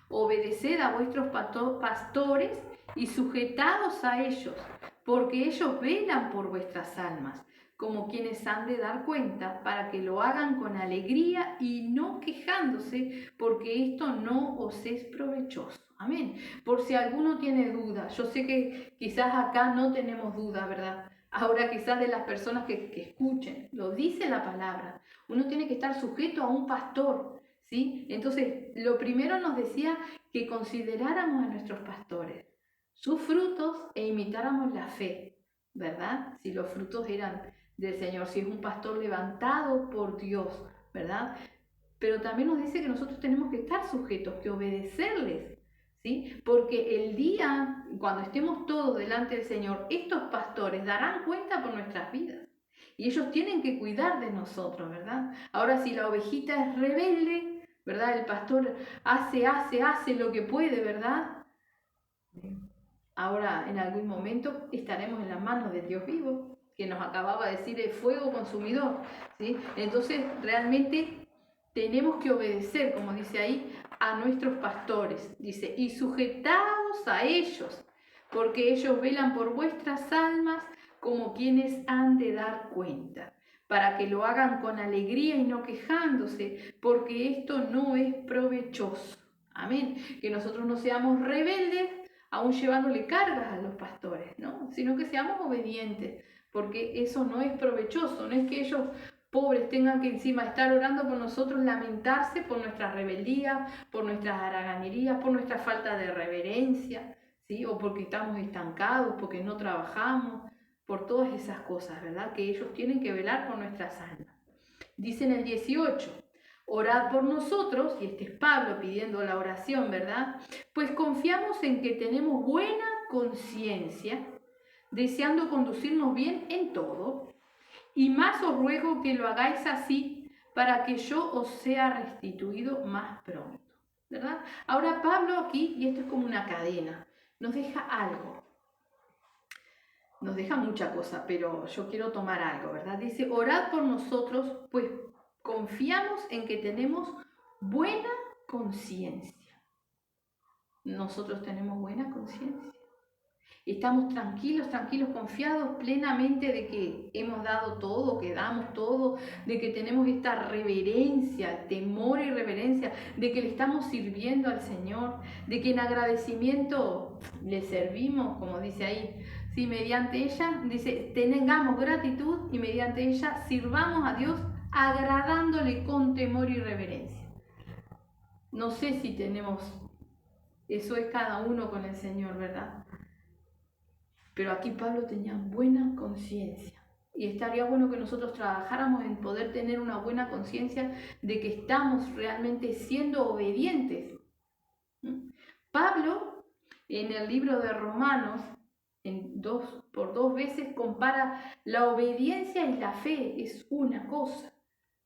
Obedeced a vuestros pastores y sujetaos a ellos, porque ellos velan por vuestras almas, como quienes han de dar cuenta, para que lo hagan con alegría y no quejándose, porque esto no os es provechoso. Amén. Por si alguno tiene duda, yo sé que quizás acá no tenemos duda, ¿verdad? Ahora quizás de las personas que escuchen, lo dice la palabra, uno tiene que estar sujeto a un pastor, ¿sí? Entonces, lo primero nos decía que consideráramos a nuestros pastores, sus frutos e imitáramos la fe, ¿verdad? Si los frutos eran del Señor, si es un pastor levantado por Dios, ¿verdad? Pero también nos dice que nosotros tenemos que estar sujetos, que obedecerles, ¿sí? Porque el día, cuando estemos todos delante del Señor, estos pastores darán cuenta por nuestras vidas. Y ellos tienen que cuidar de nosotros, ¿verdad? Ahora, si la ovejita es rebelde, ¿verdad? El pastor hace lo que puede, ¿verdad? Ahora, en algún momento, estaremos en las manos del Dios vivo, que nos acababa de decir el fuego consumidor, ¿sí? Entonces, realmente tenemos que obedecer, como dice ahí, a nuestros pastores. Dice, y sujetaos a ellos, porque ellos velan por vuestras almas como quienes han de dar cuenta, para que lo hagan con alegría y no quejándose, porque esto no es provechoso. Amén. Que nosotros no seamos rebeldes, aún llevándole cargas a los pastores, ¿no? Sino que seamos obedientes, porque eso no es provechoso, no es que ellos pobres tengan que encima estar orando por nosotros, lamentarse por nuestra rebeldía, por nuestras haraganerías, por nuestra falta de reverencia, ¿sí? O porque estamos estancados, porque no trabajamos, por todas esas cosas, ¿verdad? Que ellos tienen que velar por nuestras almas. Dice en el 18, orad por nosotros, y este es Pablo pidiendo la oración, ¿verdad? Pues confiamos en que tenemos buena conciencia, deseando conducirnos bien en todo, y más os ruego que lo hagáis así, para que yo os sea restituido más pronto, ¿verdad? Ahora Pablo aquí, y esto es como una cadena, nos deja algo. nos deja mucha cosa, pero yo quiero tomar algo, ¿verdad? Dice, orad por nosotros, pues confiamos en que tenemos buena conciencia. Nosotros tenemos buena conciencia. Estamos tranquilos, confiados plenamente de que hemos dado todo, que damos todo, de que tenemos esta reverencia, temor y reverencia, de que le estamos sirviendo al Señor, de que en agradecimiento le servimos, como dice ahí. Sí, mediante ella, dice, tengamos gratitud y mediante ella sirvamos a Dios agradándole con temor y reverencia. No sé si tenemos, eso es cada uno con el Señor, ¿verdad? Pero aquí Pablo tenía buena conciencia. Y estaría bueno que nosotros trabajáramos en poder tener una buena conciencia de que estamos realmente siendo obedientes. Pablo, en el libro de Romanos, por dos veces compara la obediencia y la fe. Es una cosa,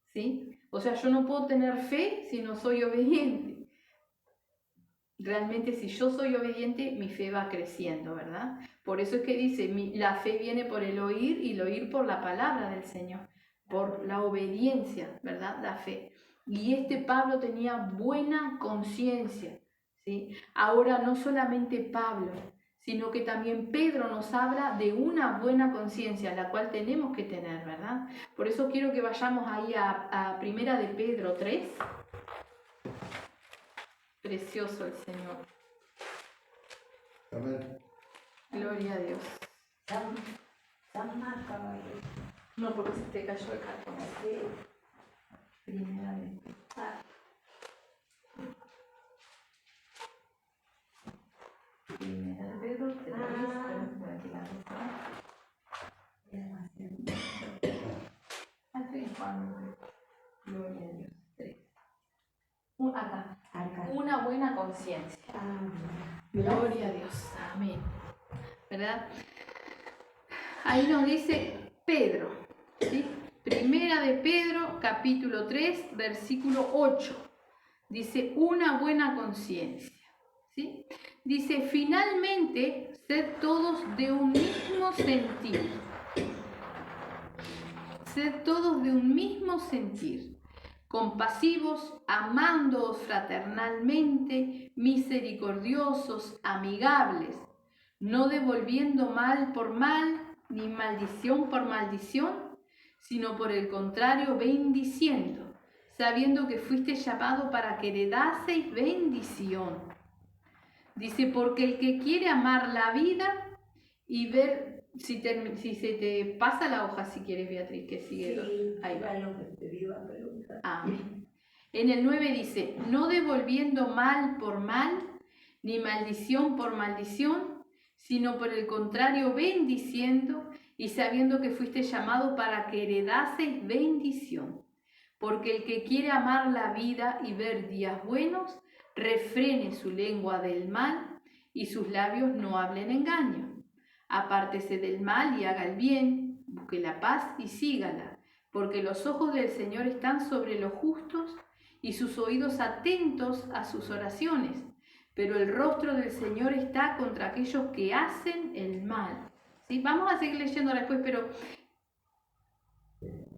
¿sí? O sea, yo no puedo tener fe si no soy obediente. Realmente si yo soy obediente, mi fe va creciendo, ¿verdad? Por eso es que dice, la fe viene por el oír y el oír por la palabra del Señor, por la obediencia, ¿verdad? La fe. Y Pablo tenía buena conciencia, ¿sí? Ahora no solamente Pablo, sino que también Pedro nos habla de una buena conciencia, la cual tenemos que tener, ¿verdad? Por eso quiero que vayamos ahí a Primera de Pedro 3. Precioso el Señor. Amén. Gloria a Dios. San Marcos. No, porque se te cayó el cartón. Primera vez. Primera de Pedro, te lo Gloria a Dios. 3. Acá. Una buena conciencia. Gloria a Dios. Amén. ¿Verdad? Ahí nos dice Pedro, ¿sí? Primera de Pedro, capítulo 3, versículo 8. Dice, una buena conciencia. ¿Sí? Dice, finalmente, sed todos de un mismo sentir. Sed todos de un mismo sentir. Compasivos, amándoos fraternalmente, misericordiosos, amigables, no devolviendo mal por mal, ni maldición por maldición, sino por el contrario, bendiciendo, sabiendo que fuiste llamado para que heredaseis bendición. Dice, porque el que quiere amar la vida y ver, si se te pasa la hoja, si quieres, Beatriz, que sigue. Sí, ahí va. lo que te iba a preguntar. Amén. En el 9 dice, no devolviendo mal por mal, ni maldición por maldición, sino por el contrario, bendiciendo y sabiendo que fuiste llamado para que heredaseis bendición. Porque el que quiere amar la vida y ver días buenos, refrene su lengua del mal y sus labios no hablen engaño. Apártese del mal y haga el bien, busque la paz y sígala, porque los ojos del Señor están sobre los justos y sus oídos atentos a sus oraciones, pero el rostro del Señor está contra aquellos que hacen el mal. ¿Sí? Vamos a seguir leyendo después, pero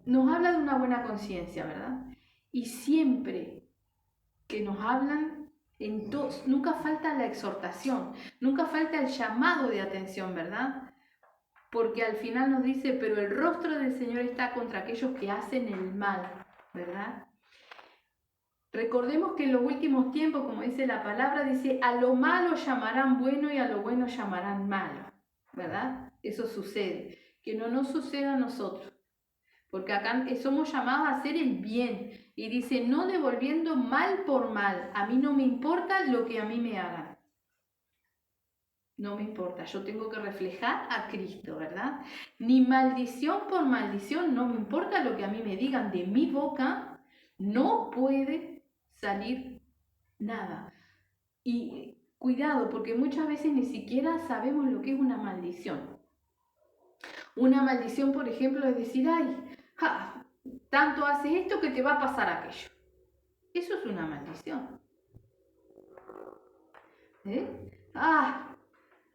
nos habla de una buena conciencia, ¿verdad? Y siempre que nos hablan, nunca falta la exhortación, nunca falta el llamado de atención, ¿verdad? Porque al final nos dice, pero el rostro del Señor está contra aquellos que hacen el mal, ¿verdad? Recordemos que en los últimos tiempos, como dice la palabra, dice, a lo malo llamarán bueno y a lo bueno llamarán malo, ¿verdad? Eso sucede, que no nos suceda a nosotros, porque acá somos llamados a hacer el bien, y dice, no devolviendo mal por mal, a mí no me importa lo que a mí me hagan. No me importa, yo tengo que reflejar a Cristo, ¿verdad? Ni maldición por maldición, no me importa lo que a mí me digan, de mi boca no puede salir nada. Y cuidado, porque muchas veces ni siquiera sabemos lo que es una maldición. Una maldición, por ejemplo, es decir, ay, tanto haces esto que te va a pasar aquello. Eso es una maldición.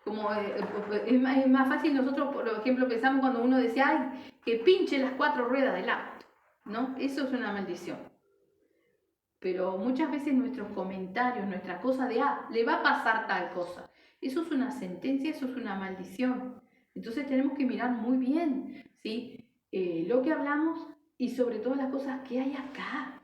como es más fácil nosotros, por ejemplo, pensamos cuando uno decía, ay, que pinche las 4 ruedas del auto, ¿no? Eso es una maldición. Pero muchas veces nuestros comentarios, nuestra cosa de, le va a pasar tal cosa, eso es una sentencia, eso es una maldición. Entonces tenemos que mirar muy bien, ¿sí? Lo que hablamos y sobre todo las cosas que hay acá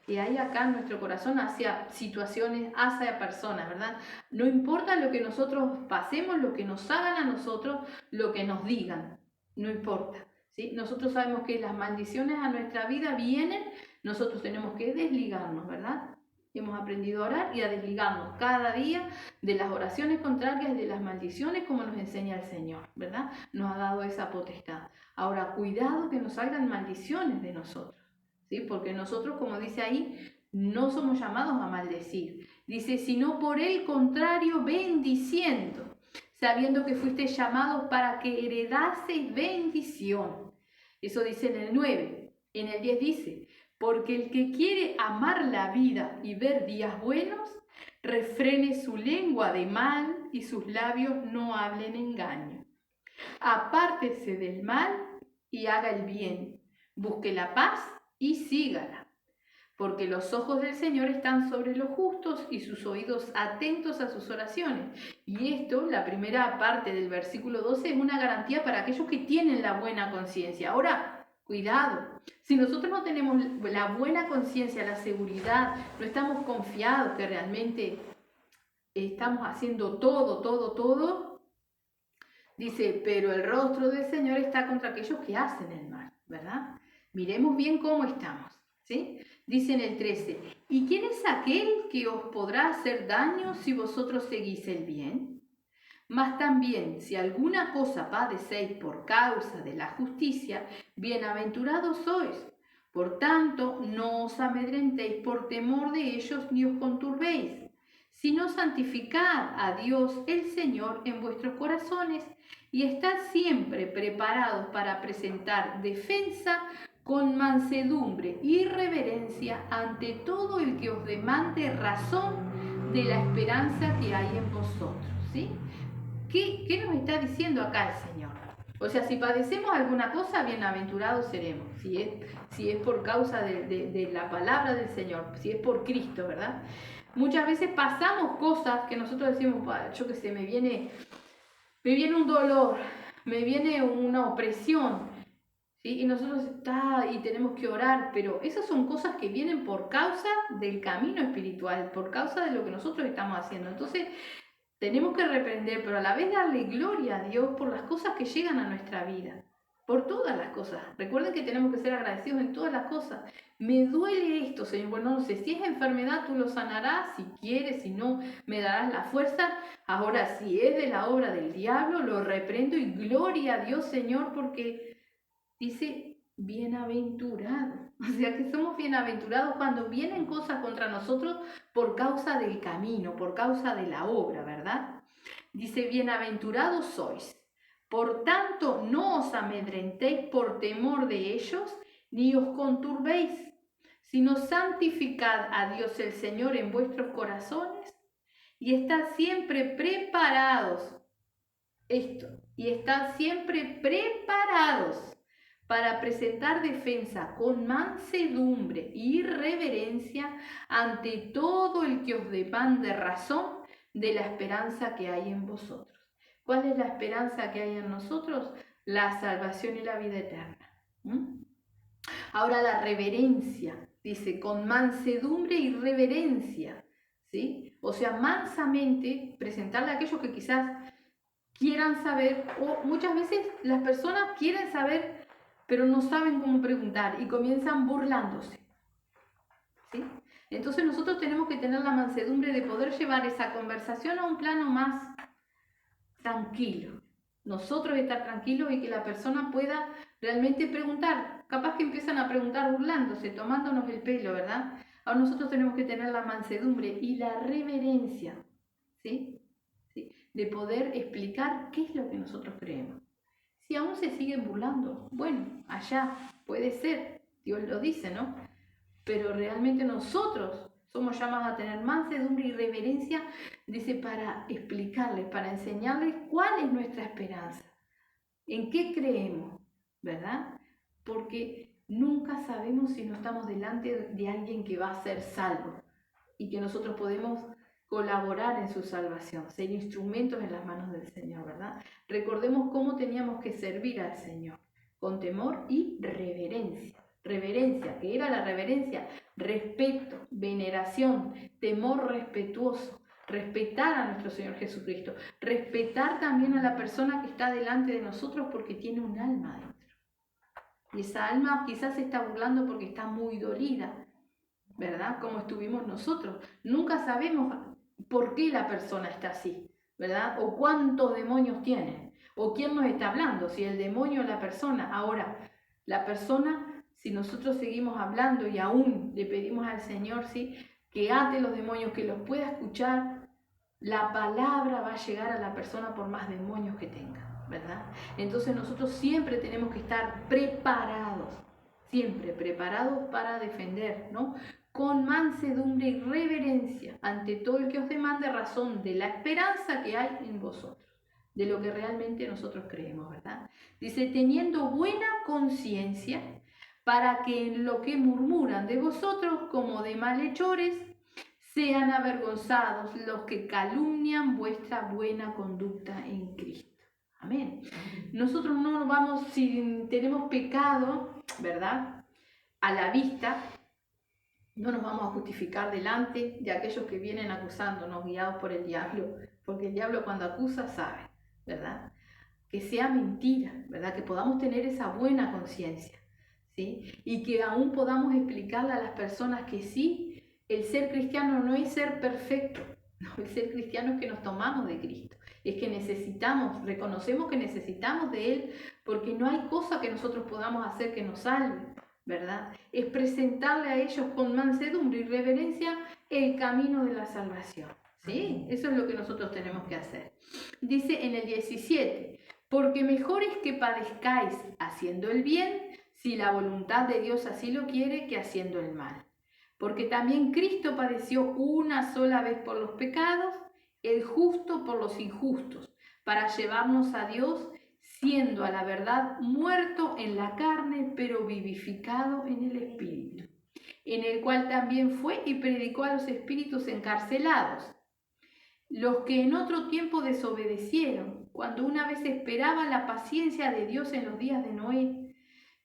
en nuestro corazón hacia situaciones, hacia personas, ¿verdad? No importa lo que nosotros pasemos, lo que nos hagan a nosotros, lo que nos digan, no importa, ¿sí? Nosotros sabemos que las maldiciones a nuestra vida vienen, nosotros tenemos que desligarnos, ¿verdad? Hemos aprendido a orar y a desligarnos cada día de las oraciones contrarias y de las maldiciones como nos enseña el Señor, ¿verdad? Nos ha dado esa potestad. Ahora, cuidado que no salgan maldiciones de nosotros, ¿sí? Porque nosotros, como dice ahí, no somos llamados a maldecir. Dice, sino por el contrario, bendiciendo, sabiendo que fuiste llamados para que heredaseis bendición. Eso dice en el 9. En el 10 dice, porque el que quiere amar la vida y ver días buenos, refrene su lengua de mal y sus labios no hablen engaño. Apártese del mal y haga el bien. Busque la paz y sígala. Porque los ojos del Señor están sobre los justos y sus oídos atentos a sus oraciones. Y esto, la primera parte del versículo 12, es una garantía para aquellos que tienen la buena conciencia. Ahora, cuidado, si nosotros no tenemos la buena conciencia, la seguridad, no estamos confiados que realmente estamos haciendo todo, dice, pero el rostro del Señor está contra aquellos que hacen el mal, ¿verdad? Miremos bien cómo estamos, ¿sí? Dice en el 13, ¿y quién es aquel que os podrá hacer daño si vosotros seguís el bien? Mas también, si alguna cosa padecéis por causa de la justicia, bienaventurados sois. Por tanto, no os amedrentéis por temor de ellos ni os conturbéis, sino santificad a Dios el Señor en vuestros corazones y estad siempre preparados para presentar defensa con mansedumbre y reverencia ante todo el que os demande razón de la esperanza que hay en vosotros, ¿sí? ¿Qué nos está diciendo acá el Señor? O sea, si padecemos alguna cosa, bienaventurados seremos, si es por causa de la palabra del Señor, si es por Cristo, ¿verdad? Muchas veces pasamos cosas que nosotros decimos, yo qué sé, me viene un dolor, me viene una opresión, ¿sí? Y nosotros y tenemos que orar, pero esas son cosas que vienen por causa del camino espiritual, por causa de lo que nosotros estamos haciendo. Entonces, tenemos que reprender, pero a la vez darle gloria a Dios por las cosas que llegan a nuestra vida, por todas las cosas. Recuerden que tenemos que ser agradecidos en todas las cosas. Me duele esto, Señor. Bueno, no sé, si es enfermedad tú lo sanarás, si quieres, si no, me darás la fuerza. Ahora, si es de la obra del diablo, lo reprendo y gloria a Dios, Señor, porque dice bienaventurado. O sea que somos bienaventurados cuando vienen cosas contra nosotros por causa del camino, por causa de la obra, ¿verdad? Dice, bienaventurados sois. Por tanto, no os amedrentéis por temor de ellos, ni os conturbéis, sino santificad a Dios el Señor en vuestros corazones y estad siempre preparados. Y estad siempre preparados para presentar defensa con mansedumbre y reverencia ante todo el que os demande razón de la esperanza que hay en vosotros. ¿Cuál es la esperanza que hay en nosotros? La salvación y la vida eterna. Ahora la reverencia, dice, con mansedumbre y reverencia, ¿sí? O sea, mansamente presentarle a aquellos que quizás quieran saber, o muchas veces las personas quieren saber, pero no saben cómo preguntar y comienzan burlándose, ¿sí? Entonces nosotros tenemos que tener la mansedumbre de poder llevar esa conversación a un plano más tranquilo. Nosotros estar tranquilos y que la persona pueda realmente preguntar. Capaz que empiezan a preguntar burlándose, tomándonos el pelo, ¿verdad? Ahora nosotros tenemos que tener la mansedumbre y la reverencia, ¿sí? De poder explicar qué es lo que nosotros creemos. Si aún se siguen burlando, bueno, allá puede ser, Dios lo dice, ¿no? Pero realmente nosotros Somos llamados a tener mansedumbre y reverencia, dice, para explicarles, para enseñarles cuál es nuestra esperanza, en qué creemos, ¿verdad? Porque nunca sabemos si no estamos delante de alguien que va a ser salvo y que nosotros podemos colaborar en su salvación, ser instrumentos en las manos del Señor, ¿verdad? Recordemos cómo teníamos que servir al Señor, con temor y reverencia. Reverencia, ¿qué era la reverencia? Respeto, veneración, temor respetuoso, respetar a nuestro Señor Jesucristo, respetar también a la persona que está delante de nosotros porque tiene un alma dentro. Y esa alma quizás se está burlando porque está muy dolida, ¿verdad? Como estuvimos nosotros. Nunca sabemos por qué la persona está así, ¿verdad? O cuántos demonios tiene, o quién nos está hablando, si el demonio o la persona. Ahora, la persona, si nosotros seguimos hablando y aún le pedimos al Señor, ¿sí?, que ate los demonios, que los pueda escuchar, la palabra va a llegar a la persona por más demonios que tenga, ¿verdad? Entonces nosotros siempre tenemos que estar preparados, siempre preparados para defender, ¿no? Con mansedumbre y reverencia ante todo el que os demande razón de la esperanza que hay en vosotros, de lo que realmente nosotros creemos, ¿verdad? Dice, teniendo buena conciencia, para que en lo que murmuran de vosotros como de malhechores, sean avergonzados los que calumnian vuestra buena conducta en Cristo. Amén. Nosotros no nos vamos, si tenemos pecado, ¿verdad?, a la vista, no nos vamos a justificar delante de aquellos que vienen acusándonos, guiados por el diablo, porque el diablo cuando acusa sabe, ¿verdad? Que sea mentira, ¿verdad? Que podamos tener esa buena conciencia, ¿sí? Y que aún podamos explicarle a las personas que sí, el ser cristiano no es ser perfecto, no, el ser cristiano es que nos tomamos de Cristo, es que necesitamos, reconocemos que necesitamos de Él, porque no hay cosa que nosotros podamos hacer que nos salve, ¿verdad? Es presentarle a ellos con mansedumbre y reverencia el camino de la salvación, ¿sí? Eso es lo que nosotros tenemos que hacer. Dice en el 17, porque mejor es que padezcáis haciendo el bien, si la voluntad de Dios así lo quiere, que haciendo el mal. Porque también Cristo padeció una sola vez por los pecados, el justo por los injustos, para llevarnos a Dios, siendo a la verdad muerto en la carne, pero vivificado en el Espíritu, en el cual también fue y predicó a los espíritus encarcelados, los que en otro tiempo desobedecieron, cuando una vez esperaba la paciencia de Dios en los días de Noé,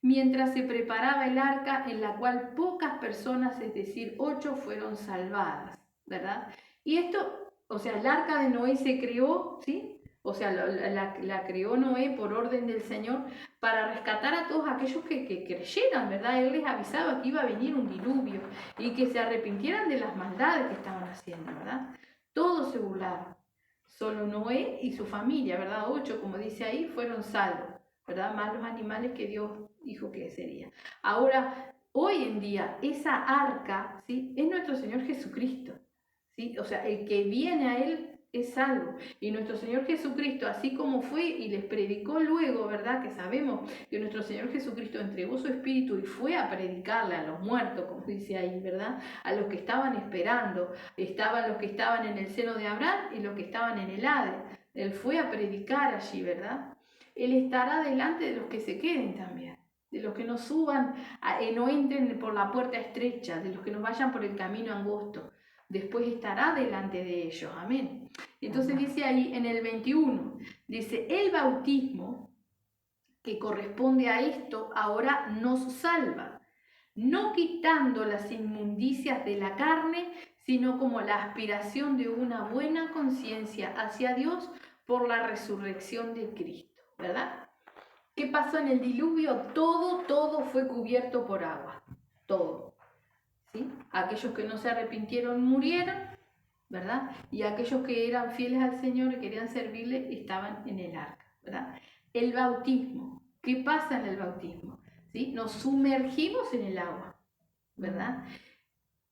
mientras se preparaba el arca en la cual pocas personas, es decir, 8, fueron salvadas, ¿verdad? Y esto, o sea, el arca de Noé se creó, ¿sí? O sea, la creó Noé por orden del Señor para rescatar a todos aquellos que creyeran, ¿verdad? Él les avisaba que iba a venir un diluvio y que se arrepintieran de las maldades que estaban haciendo, ¿verdad? Todos se burlaron, solo Noé y su familia, ¿verdad? 8, como dice ahí, fueron salvos, ¿verdad? Más los animales que Dios dijo que serían. Ahora, hoy en día, esa arca, ¿sí?, es nuestro Señor Jesucristo, ¿sí? O sea, el que viene a Él es salvo. Y nuestro Señor Jesucristo, así como fue y les predicó luego, ¿verdad? Que sabemos que nuestro Señor Jesucristo entregó su espíritu y fue a predicarle a los muertos, como dice ahí, ¿verdad? A los que estaban esperando. Estaban los que estaban en el seno de Abraham y los que estaban en el Hades. Él fue a predicar allí, ¿verdad? Él estará delante de los que se queden también, de los que no suban, no entren por la puerta estrecha, de los que no vayan por el camino angosto. Después estará delante de ellos, amén. Entonces dice ahí en el 21, dice, el bautismo que corresponde a esto ahora nos salva, no quitando las inmundicias de la carne, sino como la aspiración de una buena conciencia hacia Dios por la resurrección de Cristo, ¿verdad? ¿Qué pasó en el diluvio? Todo fue cubierto por agua, todo, ¿sí? Aquellos que no se arrepintieron murieron, ¿verdad? Y aquellos que eran fieles al Señor y querían servirle estaban en el arca, ¿verdad? El bautismo, ¿qué pasa en el bautismo? ¿Sí? Nos sumergimos en el agua, ¿verdad?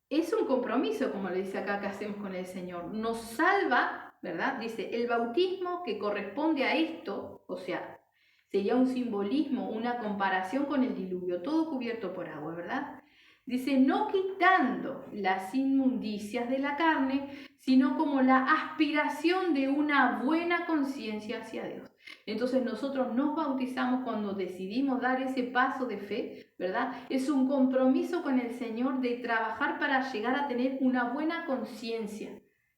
Es un compromiso, como le dice acá, que hacemos con el Señor. Nos salva, ¿verdad? Dice, el bautismo que corresponde a esto, o sea, sería un simbolismo, una comparación con el diluvio, todo cubierto por agua, ¿verdad? Dice, no quitando las inmundicias de la carne, sino como la aspiración de una buena conciencia hacia Dios. Entonces nosotros nos bautizamos cuando decidimos dar ese paso de fe, ¿verdad? Es un compromiso con el Señor de trabajar para llegar a tener una buena conciencia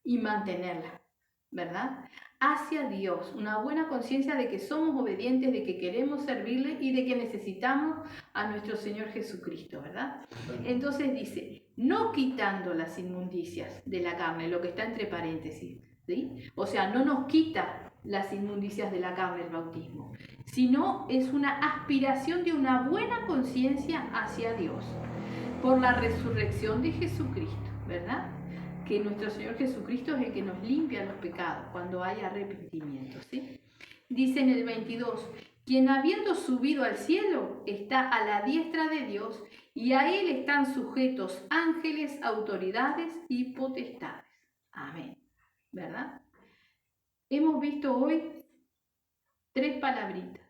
y mantenerla, ¿verdad? Hacia Dios, una buena conciencia de que somos obedientes, de que queremos servirle y de que necesitamos a nuestro Señor Jesucristo, ¿verdad? Entonces dice, no quitando las inmundicias de la carne, lo que está entre paréntesis, ¿sí? O sea, no nos quita las inmundicias de la carne el bautismo, sino es una aspiración de una buena conciencia hacia Dios por la resurrección de Jesucristo, ¿verdad? Que nuestro Señor Jesucristo es el que nos limpia los pecados cuando hay arrepentimiento, ¿sí? Dice en el 22, quien habiendo subido al cielo está a la diestra de Dios y a él están sujetos ángeles, autoridades y potestades. Amén, ¿verdad? Hemos visto hoy 3 palabritas,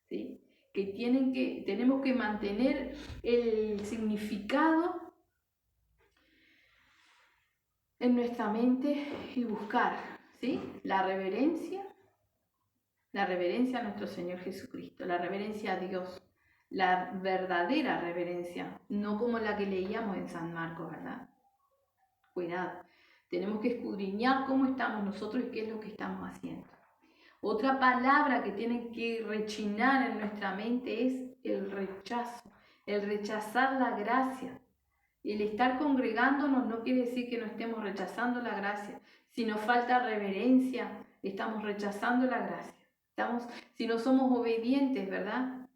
¿sí? Que tenemos que mantener el significado en nuestra mente y buscar, ¿sí? La reverencia a nuestro Señor Jesucristo, la reverencia a Dios, la verdadera reverencia, no como la que leíamos en San Marcos, ¿verdad? Cuidado, tenemos que escudriñar cómo estamos nosotros y qué es lo que estamos haciendo. Otra palabra que tiene que rechinar en nuestra mente es el rechazo, el rechazar la gracia. El estar congregándonos no quiere decir que no estemos rechazando la gracia. Si nos falta reverencia, estamos rechazando la gracia. Si no somos obedientes, ¿verdad?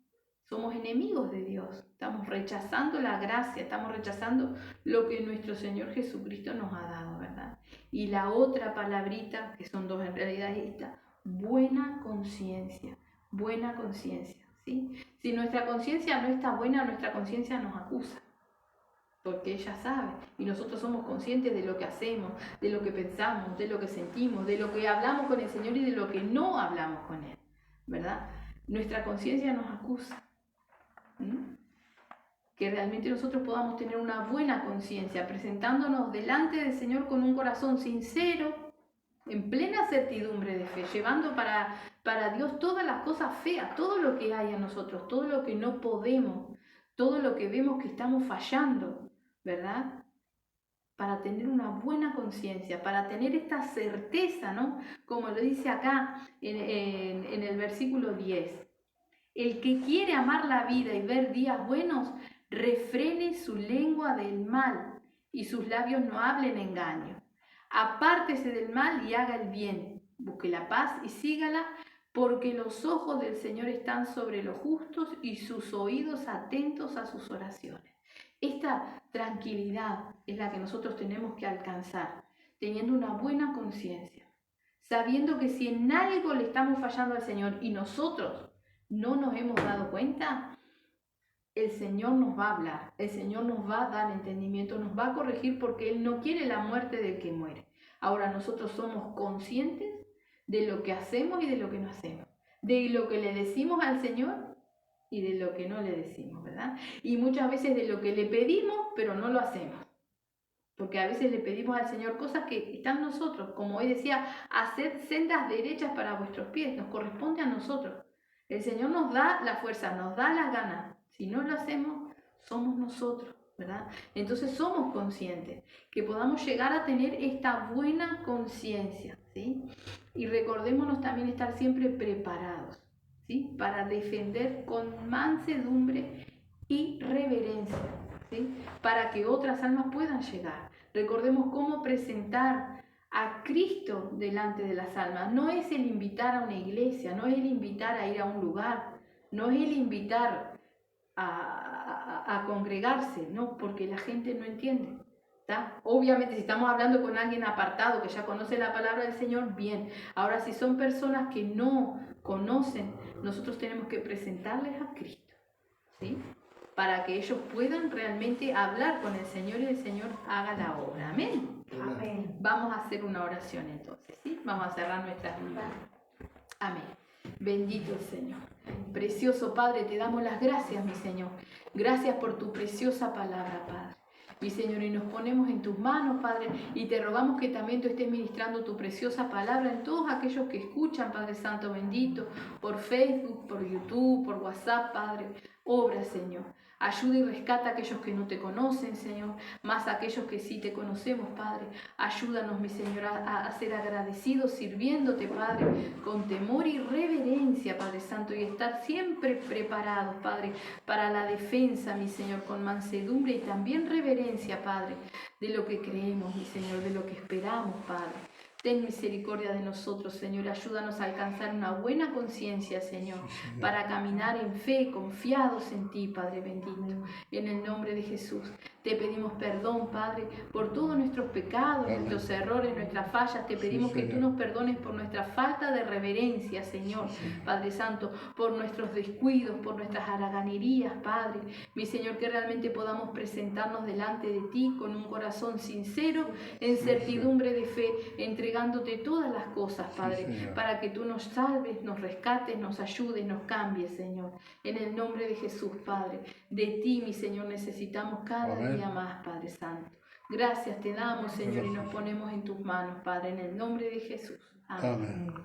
Somos enemigos de Dios. Estamos rechazando la gracia, estamos rechazando lo que nuestro Señor Jesucristo nos ha dado, ¿verdad? Y la otra palabrita, que son 2 en realidad, es esta: buena conciencia, ¿sí? Si nuestra conciencia no está buena, nuestra conciencia nos acusa. Porque ella sabe y nosotros somos conscientes de lo que hacemos, de lo que pensamos, de lo que sentimos, de lo que hablamos con el Señor y de lo que no hablamos con Él, ¿verdad? Nuestra conciencia nos acusa. Que realmente nosotros podamos tener una buena conciencia, presentándonos delante del Señor con un corazón sincero, en plena certidumbre de fe, llevando para Dios todas las cosas feas, todo lo que hay en nosotros, todo lo que no podemos, todo lo que vemos que estamos fallando, ¿verdad? Para tener una buena conciencia, para tener esta certeza, ¿no? Como lo dice acá en el versículo 10. El que quiere amar la vida y ver días buenos, refrene su lengua del mal y sus labios no hablen engaño. Apártese del mal y haga el bien. Busque la paz y sígala, porque los ojos del Señor están sobre los justos y sus oídos atentos a sus oraciones. Esta tranquilidad es la que nosotros tenemos que alcanzar, teniendo una buena conciencia, sabiendo que si en algo le estamos fallando al Señor y nosotros no nos hemos dado cuenta, el Señor nos va a hablar, el Señor nos va a dar entendimiento, nos va a corregir, porque Él no quiere la muerte del que muere. Ahora nosotros somos conscientes de lo que hacemos y de lo que no hacemos, de lo que le decimos al Señor y de lo que no le decimos, ¿verdad? Y muchas veces de lo que le pedimos, pero no lo hacemos. Porque a veces le pedimos al Señor cosas que están en nosotros. Como hoy decía, haced sendas derechas para vuestros pies, nos corresponde a nosotros. El Señor nos da la fuerza, nos da las ganas. Si no lo hacemos, somos nosotros, ¿verdad? Entonces somos conscientes, que podamos llegar a tener esta buena conciencia, ¿sí? Y recordémonos también estar siempre preparados, ¿sí? Para defender con mansedumbre y reverencia, ¿sí? Para que otras almas puedan llegar. Recordemos cómo presentar a Cristo delante de las almas. No es el invitar a una iglesia, no es el invitar a ir a un lugar, no es el invitar a congregarse, no, porque la gente no entiende. ¿Tá? Obviamente si estamos hablando con alguien apartado que ya conoce la palabra del Señor, bien. Ahora si son personas que no conocen, nosotros tenemos que presentarles a Cristo, ¿sí? Para que ellos puedan realmente hablar con el Señor y el Señor haga la obra. Amén. Amén. Vamos a hacer una oración entonces, ¿sí? Vamos a cerrar nuestras vidas. Amén. Bendito el Señor. Precioso Padre, te damos las gracias, mi Señor. Gracias por tu preciosa palabra, Padre. Mi Señor, y nos ponemos en tus manos, Padre, y te rogamos que también tú estés ministrando tu preciosa palabra en todos aquellos que escuchan, Padre Santo bendito, por Facebook, por YouTube, por WhatsApp, Padre. Obra, Señor. Ayuda y rescata a aquellos que no te conocen, Señor, más a aquellos que sí te conocemos, Padre. Ayúdanos, mi Señor, a ser agradecidos, sirviéndote, Padre, con temor y reverencia, Padre Santo, y estar siempre preparados, Padre, para la defensa, mi Señor, con mansedumbre y también reverencia, Padre, de lo que creemos, mi Señor, de lo que esperamos, Padre. Ten misericordia de nosotros, Señor. Ayúdanos a alcanzar una buena conciencia, Señor, para caminar en fe, confiados en ti, Padre bendito. En el nombre de Jesús, te pedimos perdón, Padre, por todos nuestros pecados, nuestros errores, nuestras fallas. Te pedimos que tú nos perdones por nuestra falta de reverencia, Señor, Padre Santo, por nuestros descuidos, por nuestras haraganerías, Padre. Mi Señor, que realmente podamos presentarnos delante de ti con un corazón sincero, en certidumbre de fe, entregándote todas las cosas, Padre, para que tú nos salves, nos rescates, nos ayudes, nos cambies, Señor. En el nombre de Jesús, Padre, de ti, mi Señor, necesitamos cada día más, Padre Santo. Gracias te damos, Señor, y nos ponemos en tus manos, Padre, en el nombre de Jesús. Amén.